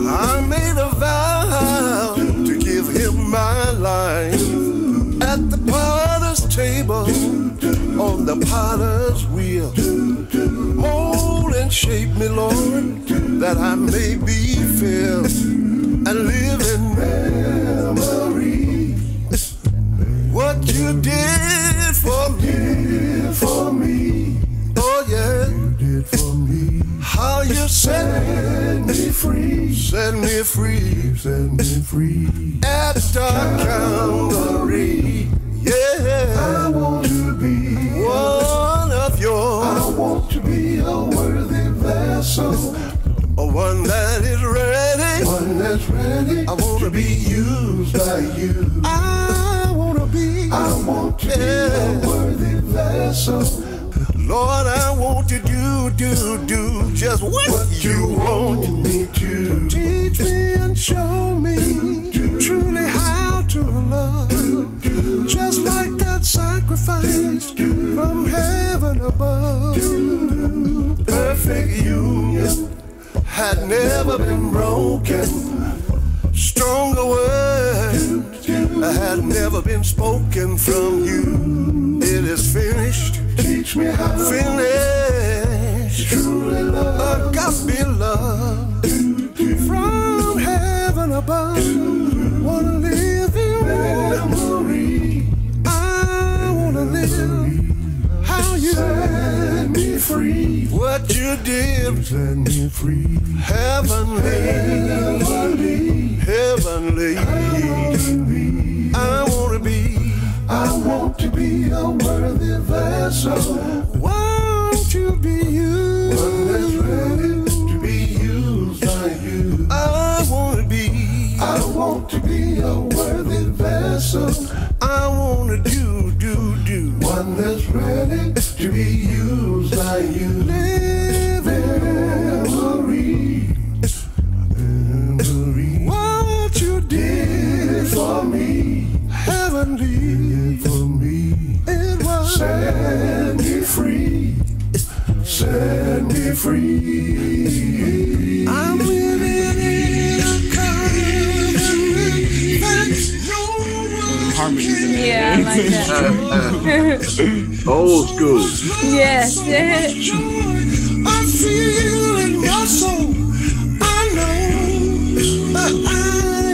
I made a vow to give him my life. At the potter's table, on the potter's wheel, mold and shape me, Lord, that I may be filled and live in memory. What you did for me, oh yeah, you did for me. How you set me free, set me free, set me free. At the Calvary, yeah. I want to be one of yours. I want to be a worthy vessel, one that is ready, one that's ready. I want to be used by you. I want to be a worthy vessel. Lord, I want to do just what you want me to. Teach me and show me truly how to love. from heaven above. Perfect union had never been broken. Stronger words had never been spoken from you. It is finished. Teach me how to finish. Truly love. Agape love from heaven above. Wanna live in memory. I wanna live how you set me free. What you did set me free. Heavenly, heavenly. I want to be a worthy vessel. Want to be used. One that's ready to be used by you. I want to be a worthy vessel. I want to do. One that's ready to be used by you. Live memory. What you did for me. Heavenly for me. It was set me free. Set me free. I'm living in a covenant that's no one. Harmonies in there. Yeah, I like that. Old school. Yes. I feel in my soul. I know that I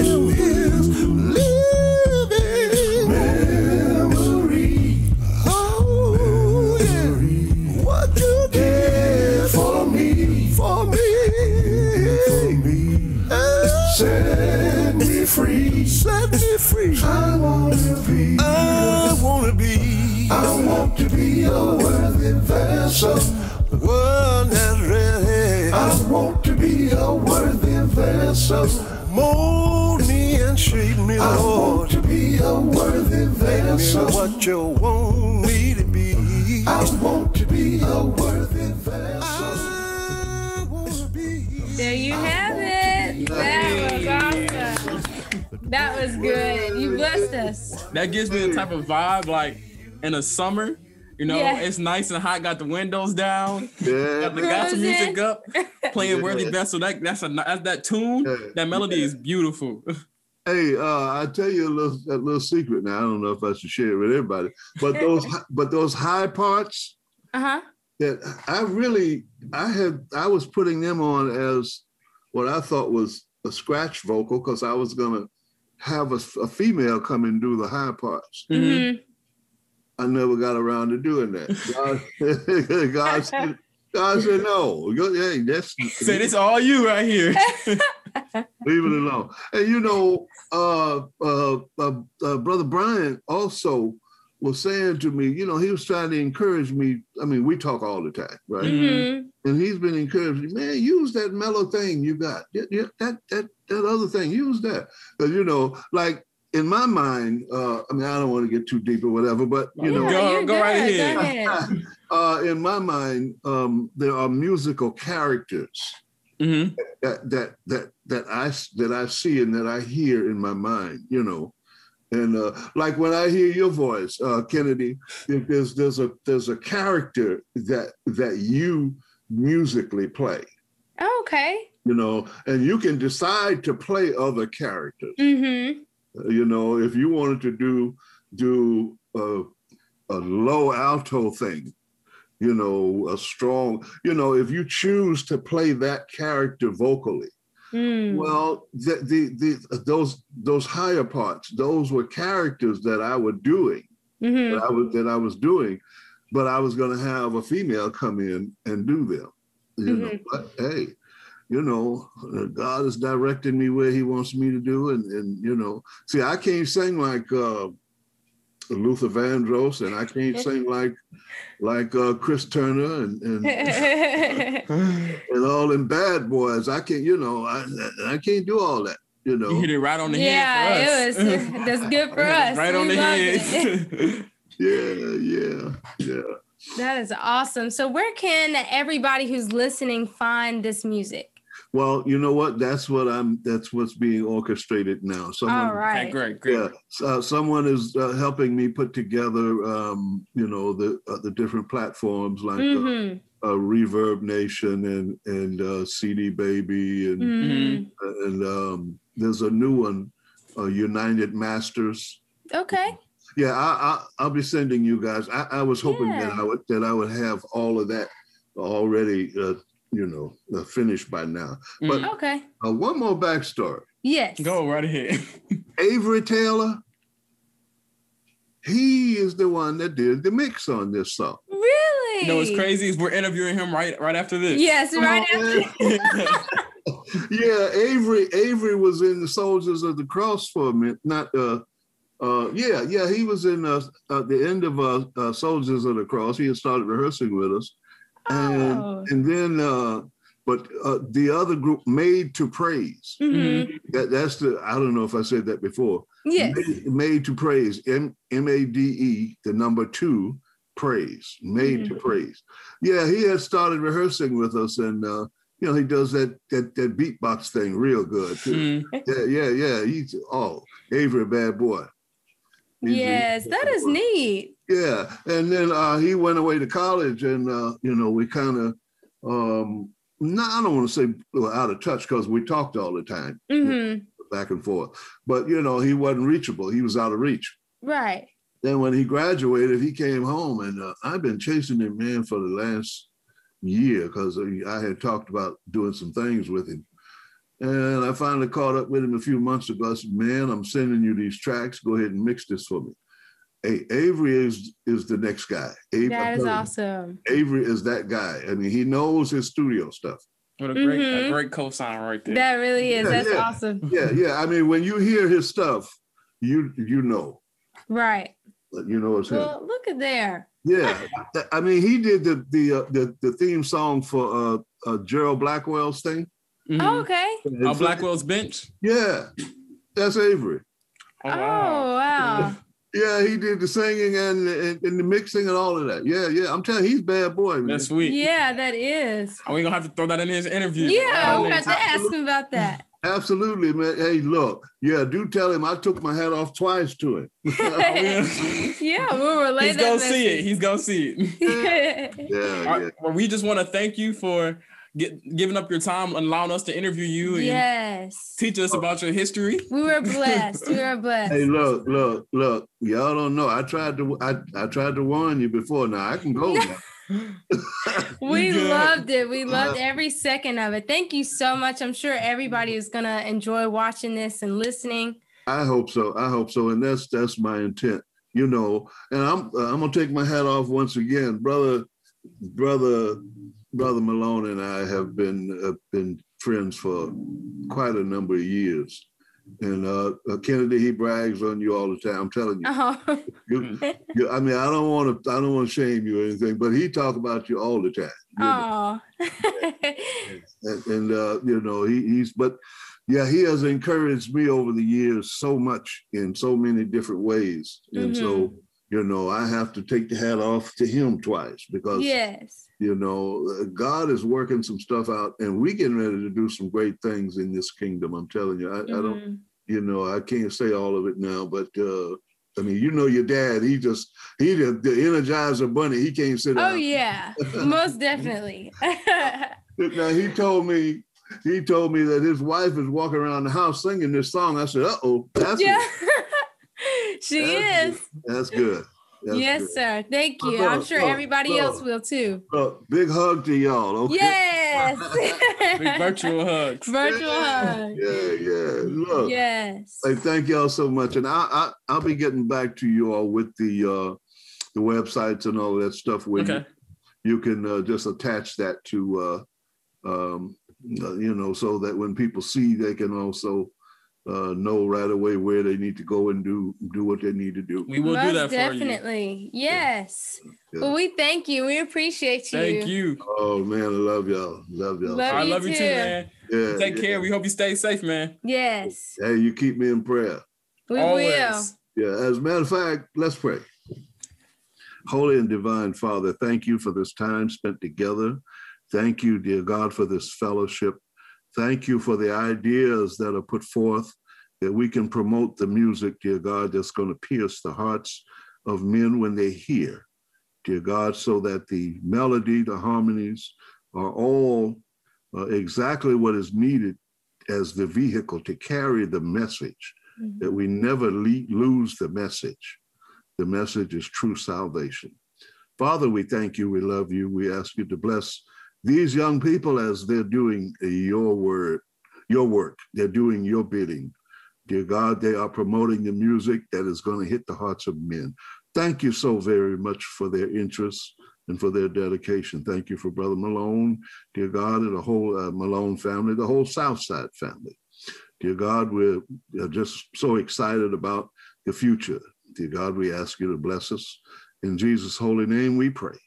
am his living memory. Oh, yeah. What you did for me. Set me free. Set me free. I want to be a worthy vessel. One that's ready. I want to be a worthy vessel. Mold me and shape me, Lord. I want to be a worthy vessel. Make me what you want me to be. I want to be a worthy vessel. I want to be. There you have it. That was awesome. That was good. You blessed us. That gives me the type of vibe like in the summer. You know, Yeah. it's nice and hot. Got the windows down. Yeah. Got some music up. Playing Worthy Vessel. That's that tune. Yeah. That melody is beautiful. Hey, I tell you a little secret now. I don't know if I should share it with everybody, but those high parts that I was putting them on as what I thought was a scratch vocal because I was gonna have a female come and do the high parts. Mm-hmm. I never got around to doing that. God said no. Hey, Say this all you right here. Leave it alone. And you know, Brother Brian also was saying to me, you know, he was trying to encourage me. I mean, we talk all the time, right? Mm-hmm. And he's been encouraging me, man, use that mellow thing you got. That other thing, use that. Because, you know, like in my mind, I mean, I don't want to get too deep or whatever, but, you know. Go right ahead. In my mind, there are musical characters that I see and that I hear in my mind, you know. And like when I hear your voice, Kennedy, there's a character that you musically play. Oh, okay. You know, and you can decide to play other characters. Mm-hmm. You know, if you wanted to do a low alto thing, you know, a strong, you know, if you choose to play that character vocally, well, those higher parts, those were characters that I was doing, that I was doing, but I was going to have a female come in and do them. You know, but hey, you know, God is directing me where He wants me to do, and you know, see, I can't sing like Luther Vandross, and I can't sing like Chris Turner and all them bad boys. I can't, you know, I can't do all that. You know, You hit it right on the head. For us. That's good for us. Right on the head. Yeah. That is awesome. So where can everybody who's listening find this music? Well, you know what? That's what's being orchestrated now. Someone, all right. Okay, great. Yeah, someone is helping me put together, the different platforms like Reverb Nation and CD Baby and there's a new one, United Masters. Okay. Yeah, I'll be sending you guys. I was hoping that I would have all of that already, finished by now. But okay. One more backstory. Yes. Go right ahead. Avery Taylor, he is the one that did the mix on this song. Really? You know what's crazy is we're interviewing him right after this. Yes, right after. Yeah, Avery was in the Soldiers of the Cross for a minute. He was in the end of Soldiers of the Cross. He had started rehearsing with us, and then but the other group, Made to Praise. That's the, I don't know if I said that before. Yes. Made to Praise, MADE, the number 2, Praise, Made to Praise. Yeah, he had started rehearsing with us, and he does that beatbox thing real good too. Yeah. He's Avery, a bad boy. Yes, that is neat. Yeah, and then he went away to college, and we kind of, I don't want to say out of touch because we talked all the time, back and forth. But he wasn't reachable; he was out of reach. Right. Then when he graduated, he came home, and I've been chasing him, man, for the last year because I had talked about doing some things with him. And I finally caught up with him a few months ago. I said, man, I'm sending you these tracks. Go ahead and mix this for me. Hey, Avery is the next guy. That is awesome. Avery is that guy. I mean, he knows his studio stuff. What a great cosign right there. That really is. That's awesome. Yeah. I mean, when you hear his stuff, you know. Right. You know what's happening. Well, look at there. Yeah. I mean, he did the theme song for Gerald Blackwell's thing. Oh, okay. Blackwell's Bench? Yeah, that's Avery. Oh, wow. Yeah, he did the singing and the mixing and all of that. Yeah. I'm telling you, he's a bad boy, man. That's sweet. Yeah, that is. Are we going to have to throw that in his interview? Yeah, we're going to have to ask him about that. Absolutely, man. Hey, look. Yeah, do tell him I took my hat off twice to him. Yeah, we'll relay He's that gonna message. see it. He's going to see it. Yeah. Well, we just want to thank you for giving up your time and allowing us to interview you and teach us about your history. We were blessed. Hey, look. Y'all don't know. I tried to warn you before. Now I can go now. We loved it. We loved every second of it. Thank you so much. I'm sure everybody is gonna enjoy watching this and listening. I hope so. And that's my intent. And I'm gonna take my hat off once again, brother Malone and I have been friends for quite a number of years. And Kennedy, he brags on you all the time. I'm telling you. I mean, I don't want to shame you or anything, but he talk about you all the time. He has encouraged me over the years so much in so many different ways, and so I have to take the hat off to him twice because God is working some stuff out, and we getting ready to do some great things in this kingdom. I'm telling you, I don't, I can't say all of it now, but I mean, your dad, he the Energizer Bunny. He can't sit down. Oh yeah, most definitely. Now he told me that his wife is walking around the house singing this song. I said, "Uh-oh, that's She is. That's good. Yes, sir. Thank you. I'm sure everybody else will too. Big hug to y'all. Okay? Yes. Big virtual hugs. Virtual hugs. Yeah. Look. Yes. Hey, thank y'all so much, and I'll be getting back to you all with the websites and all that stuff where you can just attach that to so that when people see, they can also know right away where they need to go and do what they need to do. We will do that for you. Definitely. Yes. Yeah. Well, we thank you. We appreciate you. Thank you. Oh man, I love y'all. I love you too, man. Yeah, take care. We hope you stay safe, man. Yes. Hey, you keep me in prayer. We will. Yeah, as a matter of fact, let's pray. Holy and divine Father, thank you for this time spent together. Thank you, dear God, for this fellowship. Thank you for the ideas that are put forth, that we can promote the music, dear God, that's going to pierce the hearts of men when they hear, dear God, so that the melody, the harmonies are all exactly what is needed as the vehicle to carry the message, that we never lose the message. The message is true salvation. Father, we thank you, we love you. We ask you to bless these young people as they're doing your work. They're doing your bidding. Dear God, they are promoting the music that is going to hit the hearts of men. Thank you so very much for their interest and for their dedication. Thank you for Brother Malone, dear God, and the whole Malone family, the whole Southside family. Dear God, we're just so excited about the future. Dear God, we ask you to bless us. In Jesus' holy name we pray.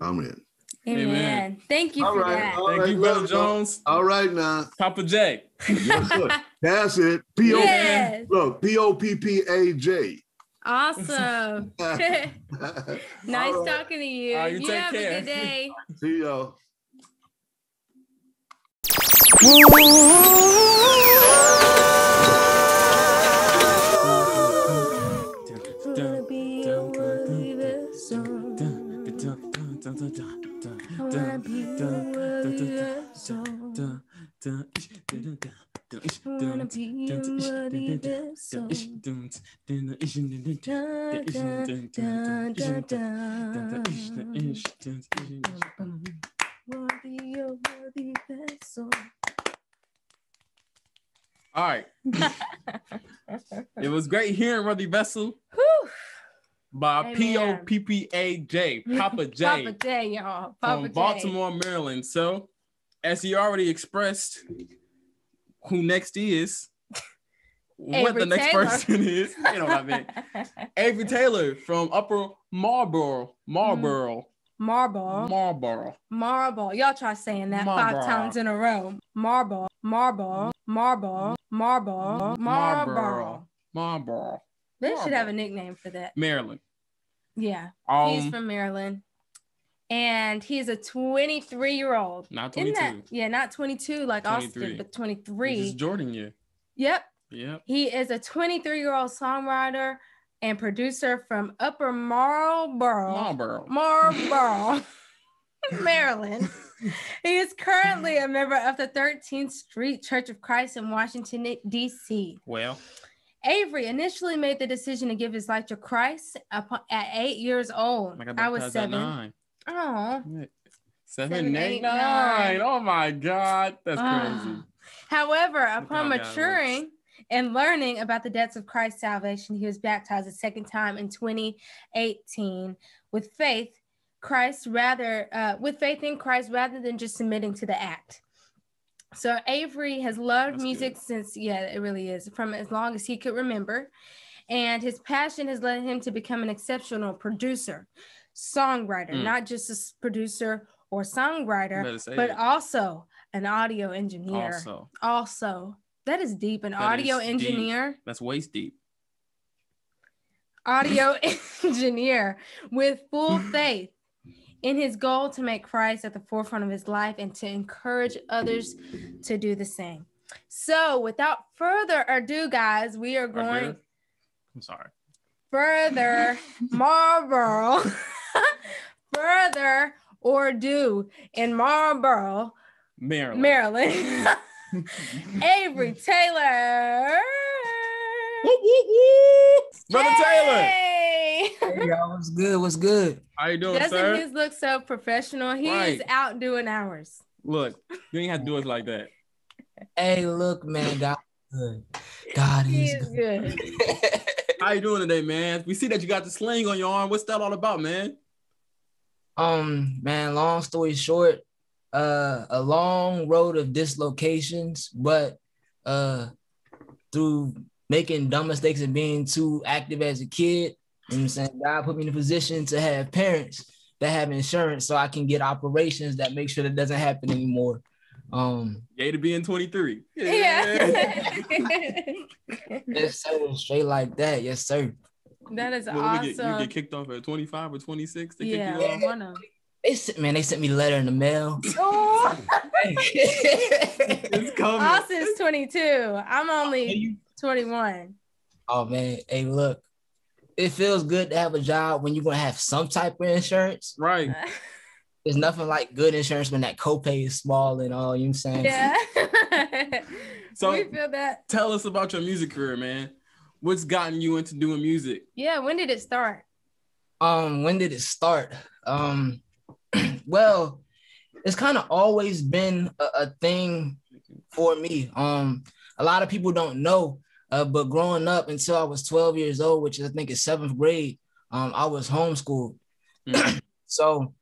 Amen. Amen. Thank you for that. Thank you, Brother Jones. All right now. Papa J. Yes, sir. That's it. Yes. Look, Poppaj. Awesome. Nice talking to you. You take have care. a good day. See y'all. All right. It was great hearing Worthy Vessel by Poppaj, Papa J. Papa J, y'all. Papa from J. Baltimore, Maryland. So, as he already expressed, who next is, what Avery the next Taylor. person is, you know what I mean? Avery Taylor from Upper Marlboro. Marble. Y'all try saying that Marlboro. 5 times in a row. Marble. They should have a nickname for that. Maryland. Yeah. He's from Maryland. And he's a 23-year-old. Not 22. Not 22 like 23. Austin, but 23. This is Jordan year. Yep. Yep. He is a 23-year-old songwriter and producer from Upper Marlboro, Maryland. He is currently a member of the 13th Street Church of Christ in Washington, D.C. Well, Avery initially made the decision to give his life to Christ at 8 years old. I was 7. 9. Oh. 7, 8, 9. Oh my God. That's crazy. However, upon maturing and learning about the depths of Christ's salvation, he was baptized a second time in 2018 with faith in Christ rather than just submitting to the act. So Avery has loved music since, it really is, from as long as he could remember. And his passion has led him to become an exceptional producer, songwriter, not just a producer or songwriter, but also an audio engineer. Also. That is deep. An audio engineer. Deep. That's waist deep. Audio engineer with full faith in his goal to make Christ at the forefront of his life and to encourage others to do the same. So without further ado, guys, we are going... I'm sorry. Further Marlboro. Further ado in Marlboro, Maryland. Avery Taylor. Brother Taylor. Hey, y'all, what's good? How you doing, Doesn't sir? his look so professional? He is out doing hours. Look, you ain't have to do it like that. Hey, look, man, God is good. God is good. How you doing today, man? We see that you got the sling on your arm. What's that all about, man? Man, long story short, a long road of dislocations, but through making dumb mistakes and being too active as a kid, you know what I'm saying, God put me in a position to have parents that have insurance so I can get operations that make sure that doesn't happen anymore. Yay to being 23. Yeah. Yes, sir. Straight like that. Yes, sir. That is awesome. You get kicked off at 25 or 26 to kick you Yeah, off? one of them. They sent me the letter in the mail. Oh. It's coming. Austin's 22. I'm only 21. Oh man, hey, look, it feels good to have a job when you're gonna have some type of insurance. Right. There's nothing like good insurance when that copay is small and all. You know what I'm saying? Yeah. So we feel that. Tell us about your music career, man. What's gotten you into doing music? Yeah. When did it start? When did it start? Well, it's kind of always been a thing for me. A lot of people don't know, but growing up until I was 12 years old, which I think is 7th grade, I was homeschooled. So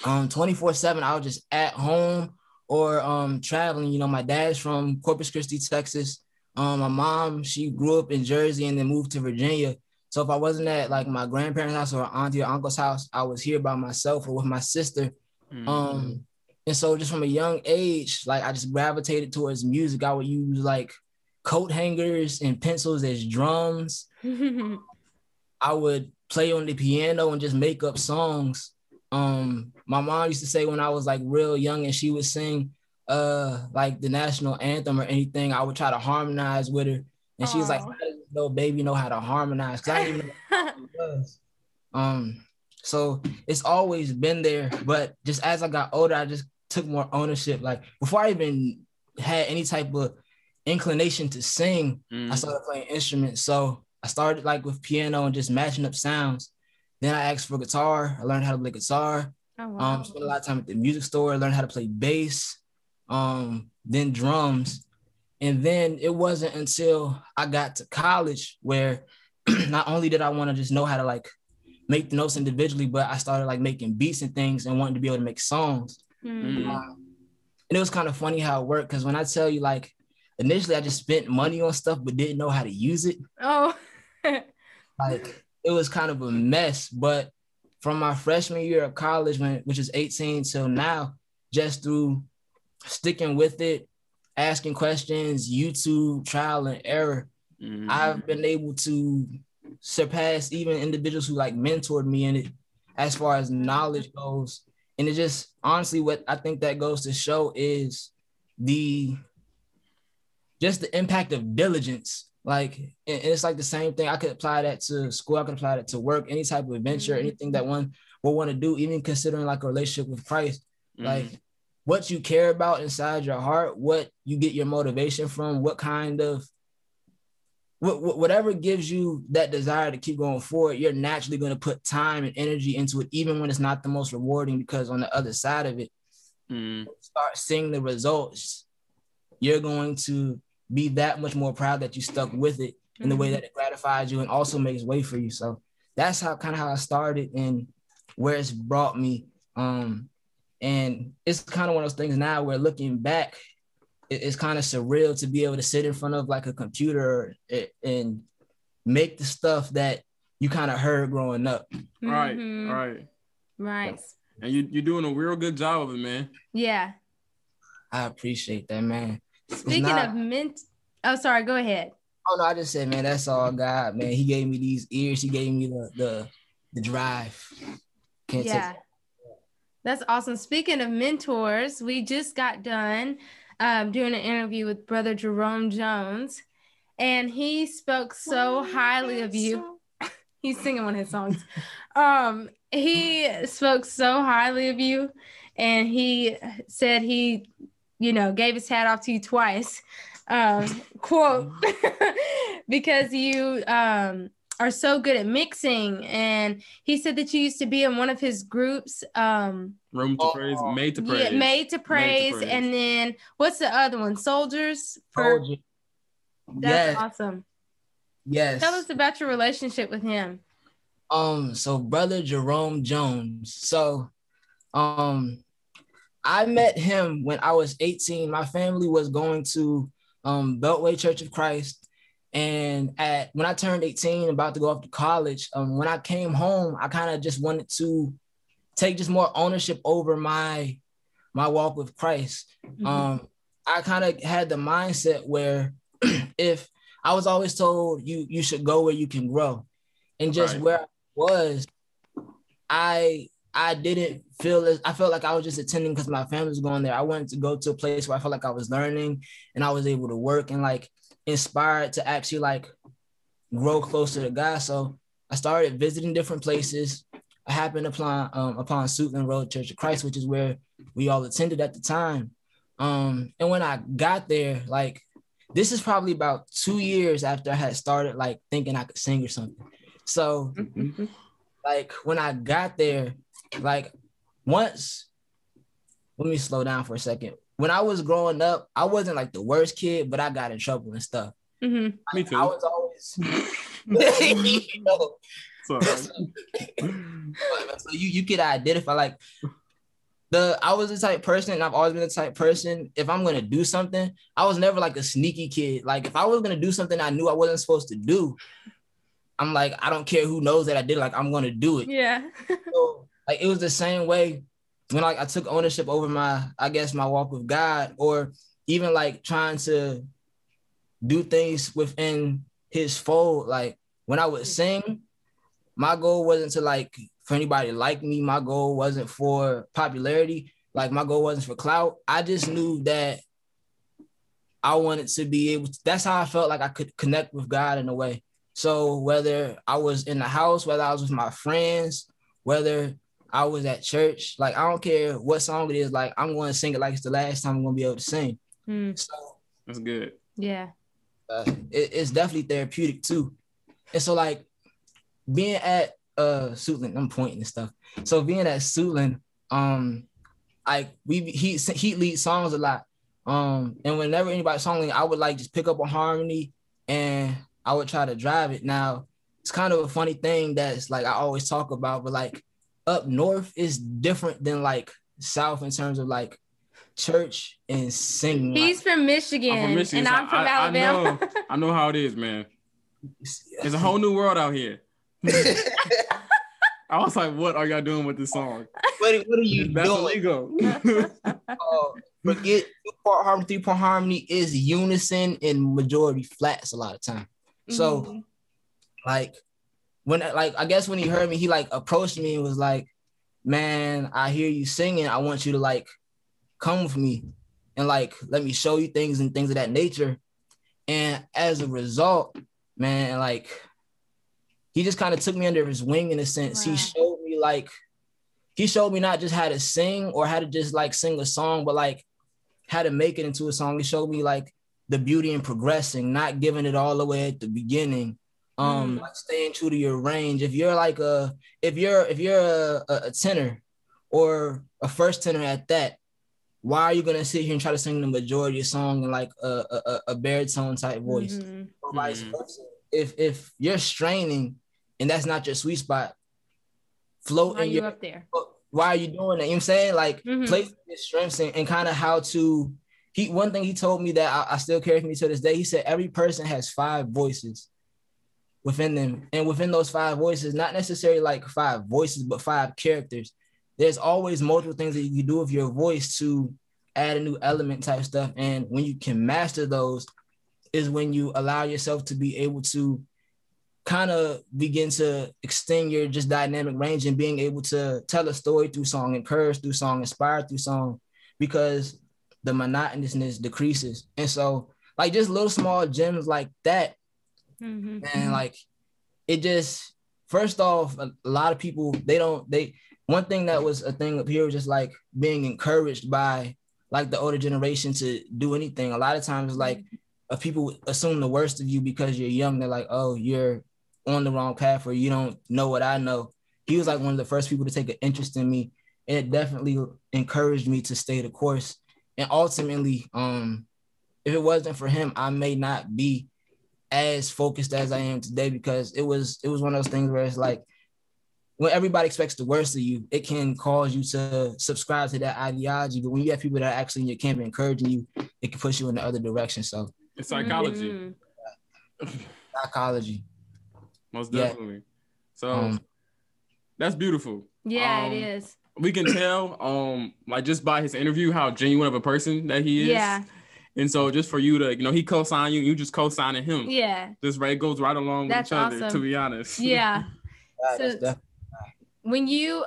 24/7, I was just at home or traveling. You know, my dad's from Corpus Christi, Texas. My mom, she grew up in Jersey and then moved to Virginia. So if I wasn't at like my grandparents' house or auntie or uncle's house, I was here by myself or with my sister. And so just from a young age, like I just gravitated towards music. I would use like coat hangers and pencils as drums. I would play on the piano and just make up songs. My mom used to say when I was like real young and she would sing like the national anthem or anything, I would try to harmonize with her. And she was like, how does this little baby know how to harmonize? Because I didn't even know what it was. So it's always been there. But just as I got older, I just took more ownership. Like before I even had any type of inclination to sing, I started playing instruments. So I started like with piano and just matching up sounds. Then I asked for guitar. I learned how to play guitar. Oh, wow. Spent a lot of time at the music store. I learned how to play bass, then drums. And then it wasn't until I got to college where not only did I want to just know how to like make the notes individually, but I started like making beats and things and wanting to be able to make songs. And it was kind of funny how it worked, because when I tell you, like, initially I just spent money on stuff but didn't know how to use it. Oh. Like it was kind of a mess. But from my freshman year of college, which is 18 till now, just through sticking with it, asking questions, YouTube, trial and error, I've been able to surpass even individuals who like mentored me in it as far as knowledge goes. And it just, honestly, what I think that goes to show is the impact of diligence. Like, and it's like the same thing. I could apply that to school. I could apply that to work, any type of adventure, anything that one will want to do, even considering like a relationship with Christ. Like what you care about inside your heart, what you get your motivation from, what kind of, whatever gives you that desire to keep going forward, you're naturally going to put time and energy into it, even when it's not the most rewarding, because on the other side of it, start seeing the results, you're going to be that much more proud that you stuck with it in the way that it gratifies you and also makes way for you. So that's how I started and where it's brought me. And it's kind of one of those things now where looking back, it's kind of surreal to be able to sit in front of like a computer and make the stuff that you kind of heard growing up. Right. And you're doing a real good job of it, man. Yeah. I appreciate that, man. Speaking of oh, sorry, go ahead. Oh no, I just said, man, that's all God, man. He gave me these ears. He gave me the drive. Can't take. That's awesome. Speaking of mentors, we just got done doing an interview with Brother Jerome Jones, and he spoke so highly of you. He's singing one of his songs. He spoke so highly of you, and he said he, gave his hat off to you twice. Quote, because you are so good at mixing, and he said that you used to be in one of his groups, Room to Praise, Made to Praise. Yeah, Made to Praise. And then what's the other one? Soldiers for That's awesome. Yes. Tell us about your relationship with him. So Brother Jerome Jones. So I met him when I was 18. My family was going to Beltway Church of Christ. And when I turned 18, about to go off to college, when I came home, I kind of just wanted to take just more ownership over my walk with Christ. I kind of had the mindset where if I was always told you should go where you can grow, and just where I was, I I didn't feel as I felt like I was just attending because my family was going there. I wanted to go to a place where I felt like I was learning and I was able to work and like inspired to actually like grow closer to God. So I started visiting different places. I happened upon Suitland Road Church of Christ, which is where we all attended at the time. And when I got there, like this is probably about 2 years after I had started like thinking I could sing or something. So like when I got there, like once, let me slow down for a second. When I was growing up, I wasn't like the worst kid, but I got in trouble and stuff. Me too. I was always, so you could identify like I was the type person, and I've always been the type person, if I'm going to do something, I was never like a sneaky kid. Like if I was going to do something I knew I wasn't supposed to do, I'm like, I don't care who knows that I did, like I'm going to do it. Yeah. So like it was the same way when like I took ownership over my walk with God, or even like trying to do things within his fold. Like when I would sing, my goal wasn't to like for anybody to like me. My goal wasn't for popularity. Like my goal wasn't for clout. I just knew that I wanted to be able to, that's how I felt like I could connect with God in a way. So whether I was in the house, whether I was with my friends, whether I was at church, like I don't care what song it is, like I'm going to sing it like it's the last time I'm going to be able to sing. So that's good. Yeah. It's definitely therapeutic too. And so like being at Suitland, I'm pointing and stuff. So being at Suitland, like he lead songs a lot. And whenever anybody song, I would like just pick up a harmony and I would try to drive it. Now it's kind of a funny thing that's like I always talk about, but like up north is different than like south in terms of like church and singing. He's from Michigan, I'm from Michigan, and I'm from Alabama. I know how it is, man. There's a whole new world out here. I was like, what are y'all doing with this song? What are you doing? Forget 2-part harmony, 3-part harmony is unison and majority flats a lot of time. So like when like I guess when he heard me, he like approached me and was like, man, I hear you singing. I want you to like come with me and like let me show you things and things of that nature. And as a result, man, like he just kind of took me under his wing in a sense. Wow. He showed me not just how to sing or how to just like sing a song, but like how to make it into a song. He showed me like the beauty in progressing, not giving it all away at the beginning. Like staying true to your range. If you're like a tenor or a first tenor at that, why are you gonna sit here and try to sing the majority of the song in like a baritone type voice? Or vice versa. If you're straining and that's not your sweet spot, float in your up there. Why are you doing that? You know what I'm saying? Like place your strengths and kind of how to. One thing he told me that I still carry with me to this day. He said every person has 5 voices within them, and within those 5 voices, not necessarily like 5 voices, but 5 characters. There's always multiple things that you can do with your voice to add a new element type stuff. And when you can master those is when you allow yourself to be able to kind of begin to extend your just dynamic range and being able to tell a story through song, encourage through song, inspire through song, because the monotonousness decreases. And so like just little small gems like that, and like it just, first off, a lot of people, one thing that was a thing up here was just like being encouraged by like the older generation to do anything. A lot of times like people assume the worst of you because you're young. They're like, oh, you're on the wrong path, or you don't know what I know. He was like one of the first people to take an interest in me, and it definitely encouraged me to stay the course. And ultimately, if it wasn't for him, I may not be as focused as I am today, because it was one of those things where it's like when everybody expects the worst of you, it can cause you to subscribe to that ideology. But when you have people that are actually in your camp encouraging you, it can push you in the other direction. So it's psychology. Psychology. Most definitely. Yeah. So that's beautiful. Yeah, it is. We can tell, like just by his interview, how genuine of a person that he is. Yeah. And so just for you to, he co-signed you, you just co-signing him. Yeah. This goes right along with each other, to be honest. Yeah. when you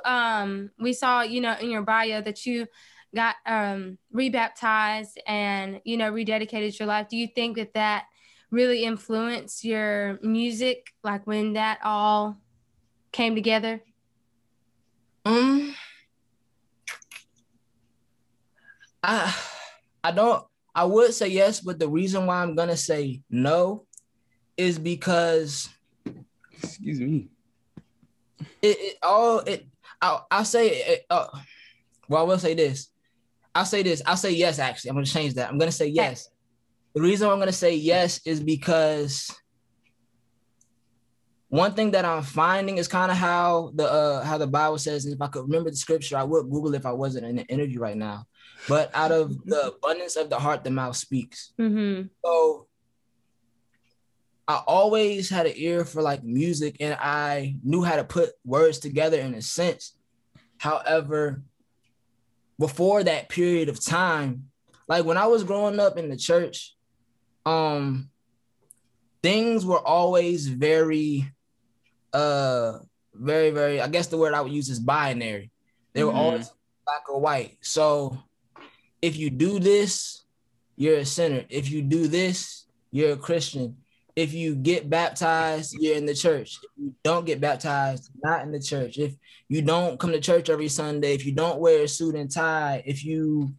we saw, you know, in your bio that you got rebaptized and, you know, rededicated your life, do you think that that really influenced your music, like when that all came together? I would say yes, but the reason why I'm gonna say no is because, excuse me, I'll say it. Well, I will say this. I'll say yes, actually. I'm gonna change that. I'm gonna say yes. The reason I'm gonna say yes is because one thing that I'm finding is kind of how the Bible says, and if I could remember the scripture, I would Google if I wasn't in an interview right now. But out of the abundance of the heart, the mouth speaks. Mm-hmm. So I always had an ear for like music, and I knew how to put words together in a sense. However, before that period of time, like when I was growing up in the church, things were always very, very, I guess the word I would use is binary. They were always black or white. So if you do this, you're a sinner. If you do this, you're a Christian. If you get baptized, you're in the church. If you don't get baptized, not in the church. If you don't come to church every Sunday, if you don't wear a suit and tie, if you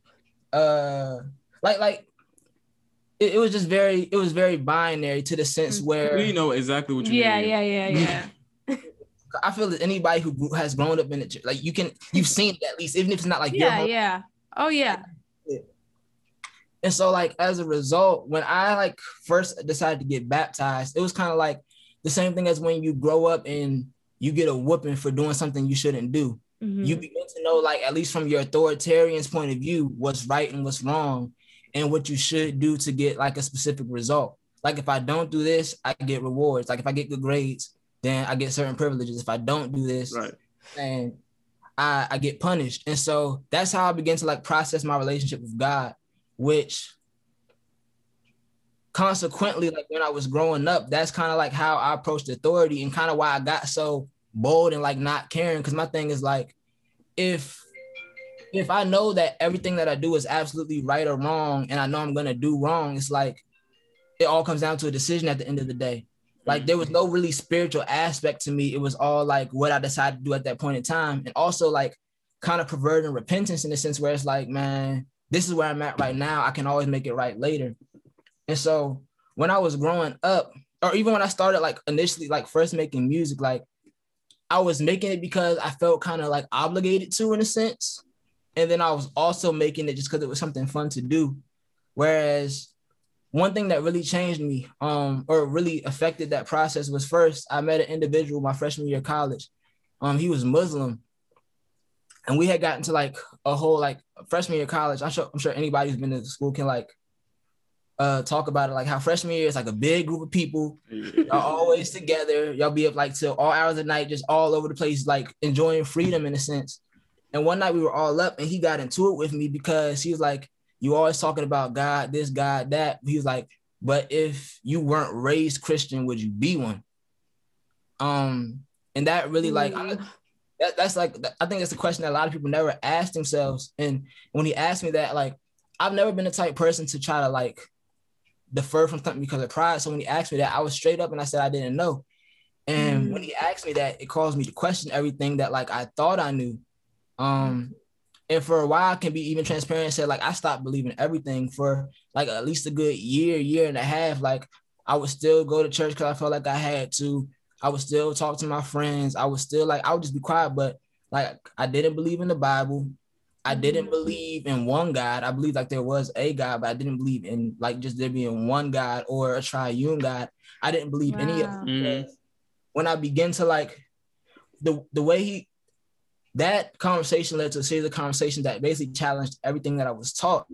it was just very binary to the sense where we know exactly what you mean. Yeah. I feel that anybody who has grown up in the church, like you've seen it at least, even if it's not like your home. Yeah. Oh yeah. And so like as a result, when I like first decided to get baptized, it was kind of like the same thing as when you grow up and you get a whooping for doing something you shouldn't do. Mm-hmm. You begin to know, like, at least from your authoritarian's point of view, what's right and what's wrong and what you should do to get like a specific result. Like if I don't do this, I get rewards. Like if I get good grades, then I get certain privileges. If I don't do this, right, and I get punished. And so that's how I began to like process my relationship with God, which consequently, like when I was growing up, that's kind of like how I approached authority and kind of why I got so bold and like not caring. Because my thing is like, if I know that everything that I do is absolutely right or wrong, and I know I'm going to do wrong, it's like, it all comes down to a decision at the end of the day. Like there was no really spiritual aspect to me. It was all like what I decided to do at that point in time. And also like kind of perverting repentance in the sense where it's like, man, this is where I'm at right now. I can always make it right later. And so when I was growing up, or even when I started like initially, like first making music, like I was making it because I felt kind of like obligated to in a sense. And then I was also making it just because it was something fun to do. Whereas one thing that really changed me or really affected that process was first, I met an individual my freshman year of college. He was Muslim. And we had gotten to like a whole like freshman year of college. I'm sure anybody who's been to school can like talk about it, like how freshman year is like a big group of people. Y'all always together. Y'all be up like till all hours of the night, just all over the place, like enjoying freedom in a sense. And one night we were all up and he got into it with me because he was like, you always talking about God, this, God, that. He was like, but if you weren't raised Christian, would you be one? And that really like, that's like, I think that's a question that a lot of people never ask themselves. And when he asked me that, like, I've never been the type person to try to like defer from something because of pride. So when he asked me that, I was straight up and I said, I didn't know. And when he asked me that, it caused me to question everything that like I thought I knew. And for a while, I can be even transparent and say, like, I stopped believing everything for like at least a good year and a half. Like I would still go to church because I felt like I had to. I would still talk to my friends. I would still like, I would just be quiet. But like, I didn't believe in the Bible. I didn't believe in one God. I believed like there was a God, but I didn't believe in like just there being one God or a triune God. I didn't believe any of it. When I began to like the way that conversation led to a series of conversations that basically challenged everything that I was taught.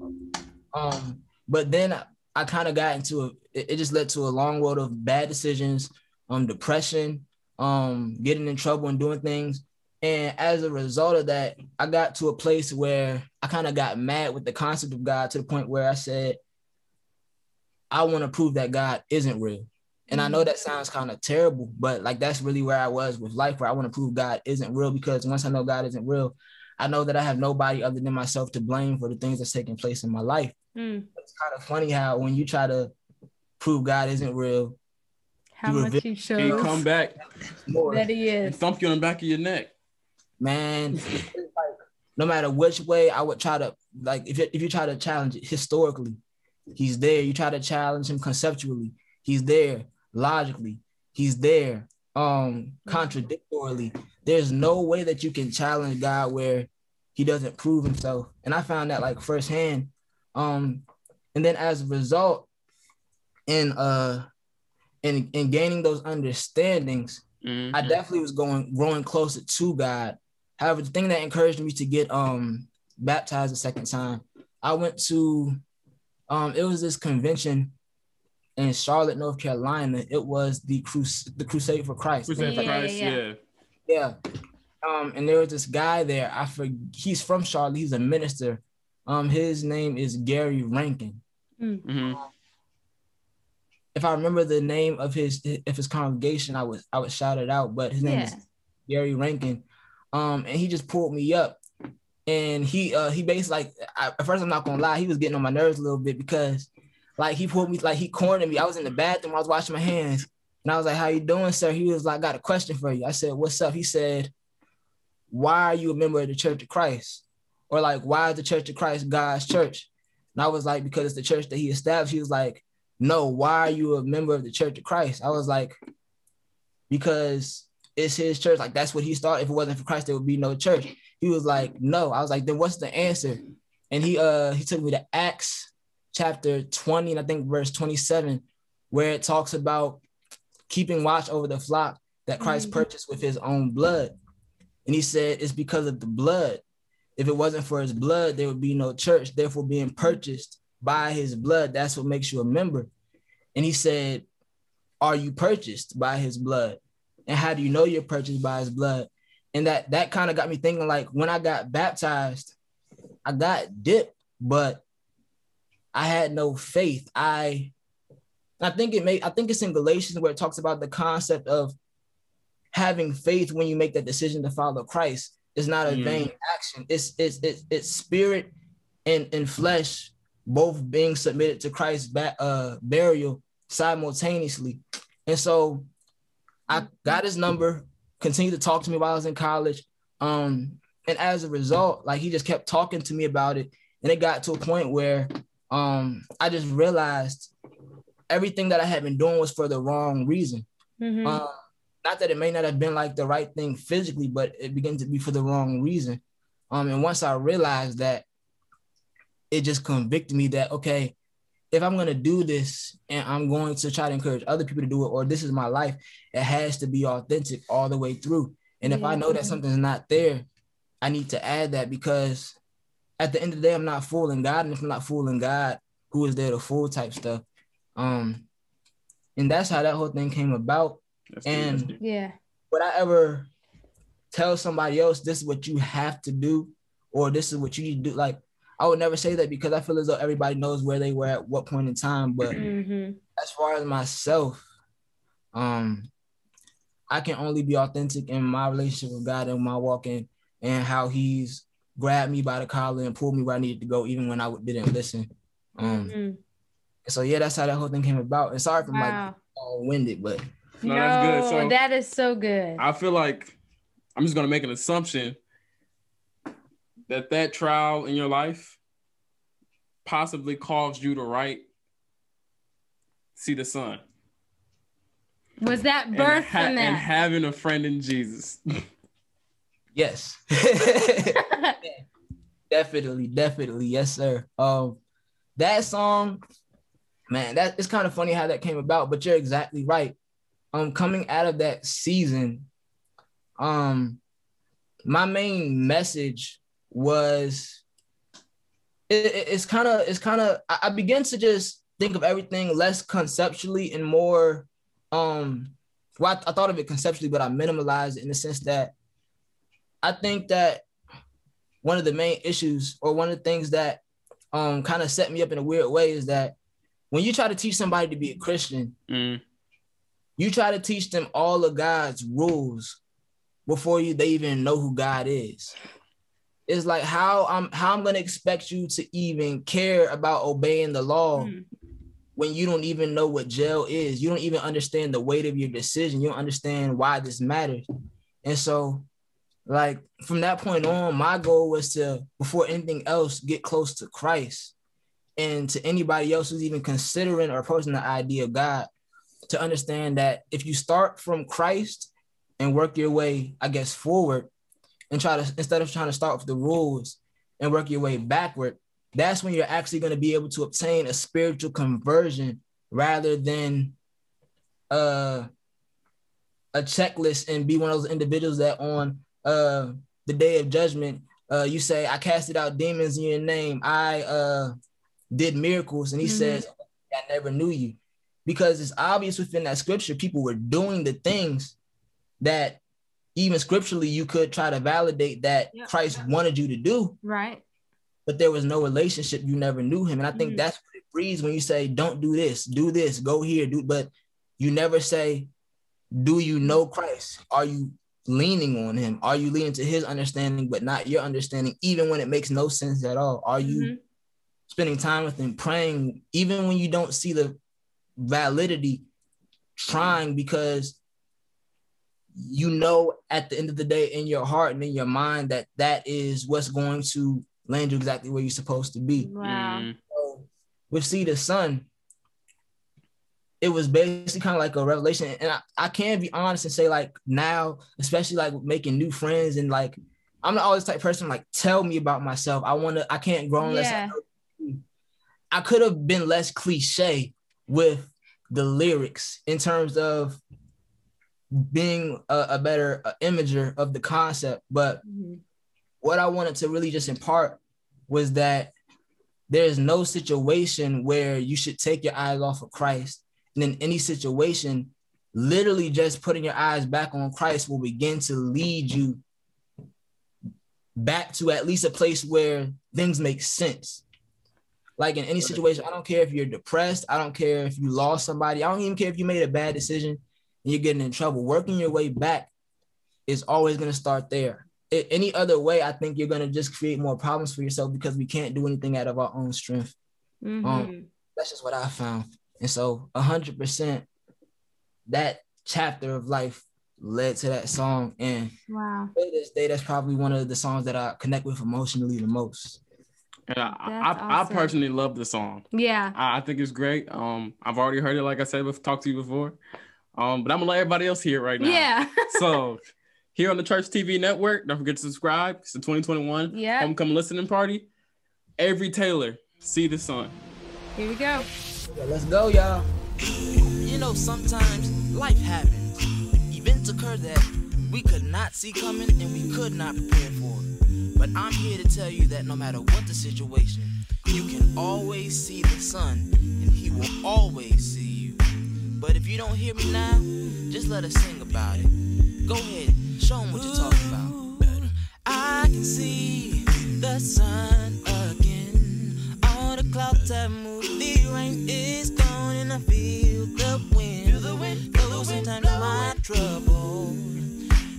But then I kind of got into it just led to a long road of bad decisions, depression, getting in trouble and doing things. And as a result of that, I got to a place where I kind of got mad with the concept of God to the point where I said, I want to prove that God isn't real. And I know that sounds kind of terrible, but like that's really where I was with life, where I want to prove God isn't real, because once I know God isn't real, I know that I have nobody other than myself to blame for the things that's taking place in my life. It's kind of funny how when you try to prove God isn't real, how much he shows. He come back that he is. And thump you on the back of your neck. Man, like, no matter which way I would try to, like, if you try to challenge it historically, he's there. You try to challenge him conceptually, he's there. Logically, he's there. Contradictorily, there's no way that you can challenge God where he doesn't prove himself. And I found that like firsthand. And then as a result, in gaining those understandings, I definitely was growing closer to God. However, the thing that encouraged me to get baptized a second time, I went to it was this convention in Charlotte, North Carolina. It was the Crusade for Christ. Crusade for Christ, yeah. And there was this guy there. He's from Charlotte. He's a minister. His name is Gary Rankin. If I remember the name of his congregation, I would shout it out. But his name is Gary Rankin. And he just pulled me up, and he basically, like, at first, I'm not gonna lie, he was getting on my nerves a little bit, because like he pulled me, like he cornered me. I was in the bathroom, I was washing my hands, and I was like, "How you doing, sir?" He was like, "I got a question for you." I said, "What's up?" He said, "Why are you a member of the Church of Christ?" Or like, "Why is the Church of Christ God's church?" And I was like, "Because it's the church that he established." He was like, "No, why are you a member of the Church of Christ?" I was like, "Because it's his church. Like, that's what he started. If it wasn't for Christ, there would be no church." He was like, "No." I was like, "Then what's the answer?" And he took me to Acts chapter 20, and I think verse 27, where it talks about keeping watch over the flock that Christ purchased with his own blood. And he said, it's because of the blood. If it wasn't for his blood, there would be no church. Therefore, being purchased by his blood, that's what makes you a member. And he said, are you purchased by his blood? And how do you know you're purchased by his blood? And that kind of got me thinking, like, when I got baptized, I got dipped, but I had no faith. I think it's in Galatians where it talks about the concept of having faith when you make that decision to follow Christ. It's not a vain action. It's spirit and flesh both being submitted to Christ's burial simultaneously. And so I got his number, continued to talk to me while I was in college. And as a result, like, he just kept talking to me about it. And it got to a point where I just realized everything that I had been doing was for the wrong reason. Not that it may not have been like the right thing physically, but it began to be for the wrong reason. And once I realized that, it just convicted me that, okay, if I'm going to do this and I'm going to try to encourage other people to do it, or this is my life, it has to be authentic all the way through. And if I know that something's not there, I need to add that, because at the end of the day, I'm not fooling God. And if I'm not fooling God, who is there to fool type stuff? And that's how that whole thing came about. Would I ever tell somebody else this is what you have to do, or this is what you need to do? Like, I would never say that, because I feel as though everybody knows where they were at what point in time. But as far as myself, I can only be authentic in my relationship with God and my walking, and how he's grabbed me by the collar and pulled me where I needed to go, even when I didn't listen. So yeah, that's how that whole thing came about. And sorry for like all-winded, but no, that's good. So that is so good. I feel like I'm just gonna make an assumption that trial in your life possibly caused you to see the sun. Was that birth from that? And having a friend in Jesus. Yes. Definitely. Yes, sir. That song, man, it's kind of funny how that came about, but you're exactly right. Coming out of that season, my main message was it's kind of I began to just think of everything less conceptually and more I thought of it conceptually, but I minimalized it in the sense that I think that one of the main issues, or one of the things that kind of set me up in a weird way, is that when you try to teach somebody to be a Christian, You try to teach them all of God's rules before they even know who God is. It's like how I'm gonna expect you to even care about obeying the law when you don't even know what jail is. You don't even understand the weight of your decision. You don't understand why this matters. And so, like, from that point on, my goal was to, before anything else, get close to Christ. And to anybody else who's even considering or approaching the idea of God, to understand that if you start from Christ and work your way, I guess, forward, and instead of trying to start with the rules and work your way backward, that's when you're actually going to be able to obtain a spiritual conversion rather than a checklist and be one of those individuals that on the day of judgment, you say, I casted out demons in your name. I did miracles. And he says, I never knew you. Because it's obvious within that scripture, people were doing the things that even scripturally you could try to validate that Christ wanted you to do. Right. But there was no relationship. You never knew him. And I think that's what it breeds when you say, don't do this, go here, but you never say, do you know Christ? Are you leaning on him? Are you leaning to his understanding, but not your understanding, even when it makes no sense at all? Are you spending time with him, praying, even when you don't see the validity, trying because you know at the end of the day in your heart and in your mind that that is what's going to land you exactly where you're supposed to be. Wow. So with See the Sun, it was basically kind of like a revelation. And I can be honest and say, like, now, especially like making new friends, and like, I'm not always the type of person like, tell me about myself. I can't grow unless I know. I could have been less cliche with the lyrics in terms of being a better imager of the concept. But what I wanted to really just impart was that there's no situation where you should take your eyes off of Christ. And in any situation, literally just putting your eyes back on Christ will begin to lead you back to at least a place where things make sense. Like in any situation, I don't care if you're depressed. I don't care if you lost somebody. I don't even care if you made a bad decision and you're getting in trouble. Working your way back is always going to start there. Any other way, I think you're going to just create more problems for yourself because we can't do anything out of our own strength. That's just what I found. And so 100% that chapter of life led to that song. And to this day, that's probably one of the songs that I connect with emotionally the most. And I personally love the song. Yeah. I think it's great. I've already heard it, like I said, talked to you before. But I'm going to let everybody else hear it right now. Yeah. So here on the Church TV Network, don't forget to subscribe. It's the 2021 Homecoming Listening Party. Avery Taylor, See the Sun. Here we go. Let's go, y'all. You know, sometimes life happens. Events occur that we could not see coming and we could not prepare for. But I'm here to tell you that no matter what the situation, you can always see the sun and he will always see you. But if you don't hear me now, just let us sing about it. Go ahead, show them what you're talking about. I can see the sun again. All the clouds have moved, the rain is gone, and I feel the wind. Though sometimes my trouble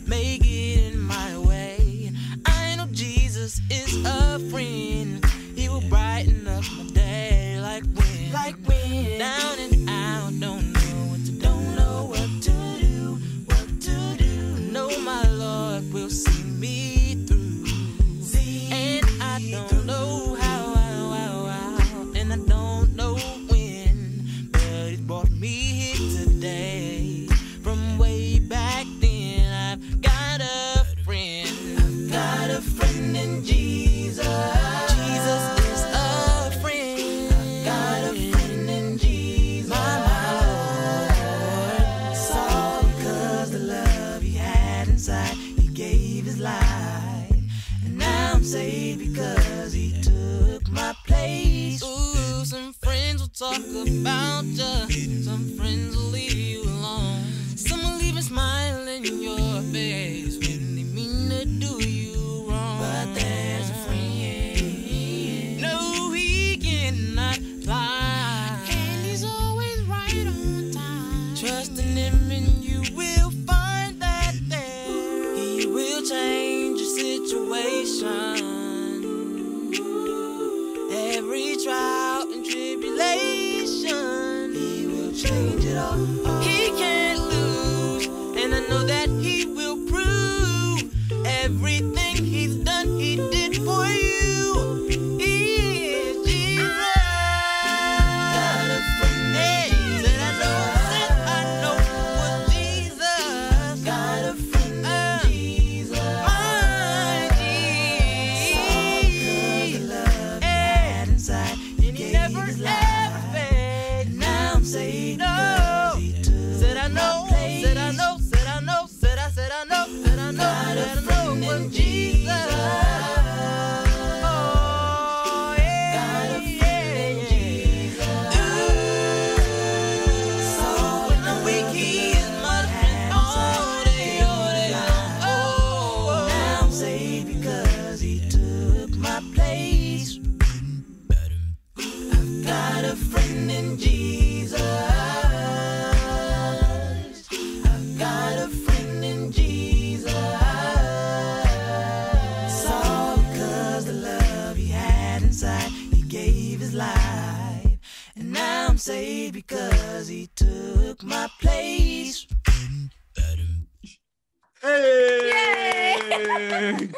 may get in my way, I know Jesus is a friend. He will brighten up my day like wind. Down and out, don't know what to do. I know my Lord will see me through. And I don't know how, and I don't know when, but He brought me here today. From way back then, I've got a friend. I've got a friend in Jesus. Jesus is a friend. I've got a friend in Jesus. My Lord. It's all because the love He had inside, He gave His life. And now I'm saved because He took my place. Ooh, some friends will talk about you. Some friends will leave you alone. Some will even smile in your face when they mean to do you wrong. But there's a friend. No, he cannot lie. And he's always right on time. Trusting in me. He can't lose, and I know that he will prove everything he's done, he did for you. He is Jesus. Hey, said I know was Jesus. Got a friend in Jesus. My Jesus. Hey, inside, and he never ever failed. Now I'm saved because he took said I know, said I know, said I know, said I know, said I know, said I know was Jesus. Oh, yeah, got a friend in Jesus. So when I'm weak, he is my strength all day, all day long. Oh, now I'm saved because he took my place. I've got a friend in Jesus. I've got a friend in Jesus. It's all because the love he had inside, he gave his life. And now I'm saved because he took my place. Hey!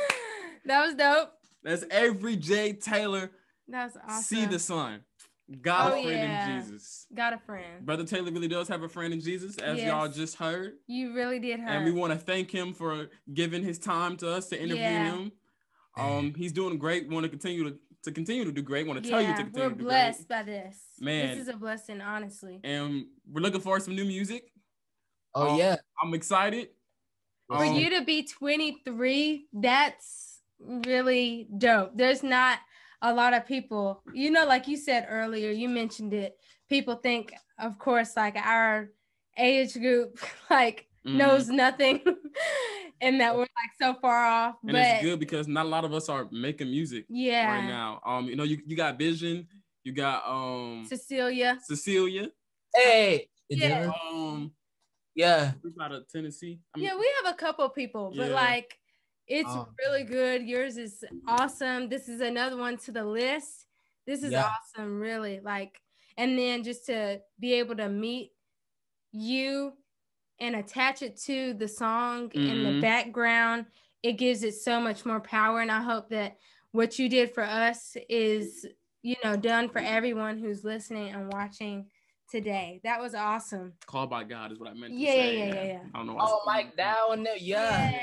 That was dope. That's Avery J. Taylor. That was awesome. See the sun. Got Oh, a friend yeah. in Jesus. Got a friend. Brother Taylor really does have a friend in Jesus, as Yes. y'all just heard. You really did hurt. And we want to thank him for giving his time to us to interview Yeah. him. He's doing great. Want to continue to do great. Want to tell you to continue we're to do blessed great. by this. Man. This is a blessing, honestly. And we're looking for some new music. Oh yeah. I'm excited. For you to be 23, that's really dope. There's not a lot of people, you know, like you said earlier, you mentioned it. People think, of course, like our age group, like knows nothing and that we're like so far off. And but it's good because not a lot of us are making music yeah, right now. You know, you got Vision, you got Cecilia. Hey. Yeah. Yeah. Who's out of Tennessee? Yeah, we have a couple people, but Yeah. like it's really good. Yours is awesome. This is another one to the list. This is awesome, really. Like, and then just to be able to meet you and attach it to the song in the background, it gives it so much more power. And I hope that what you did for us is, you know, done for everyone who's listening and watching today. That was awesome. Called by God is what I meant to Yeah, say. yeah. I don't know. Oh, Mike down there. Yeah.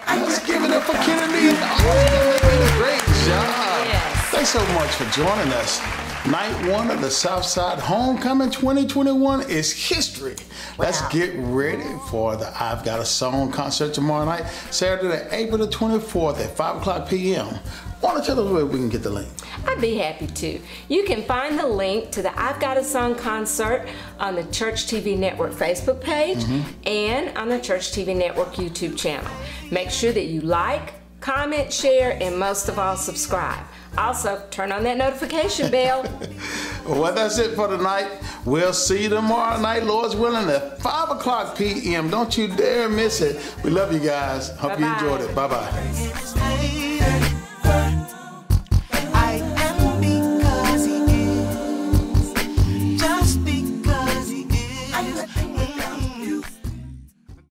Let's give it up for Kennedy and all of them. They did a great job. Thanks so much for joining us. Night one of the Southside Homecoming 2021 is history. Let's get ready for the I've Got a Song concert tomorrow night, Saturday, April the 24th at 5 o'clock p.m. Want to tell us where we can get the link? I'd be happy to. You can find the link to the I've Got a Song concert on the Church TV Network Facebook page and on the Church TV Network YouTube channel. Make sure that you like, comment, share, and most of all, subscribe. Also, turn on that notification bell. Well, that's it for tonight. We'll see you tomorrow night, Lord's willing, at 5 o'clock p.m. Don't you dare miss it. We love you guys. Hope you enjoyed it. Bye-bye. Just because he is.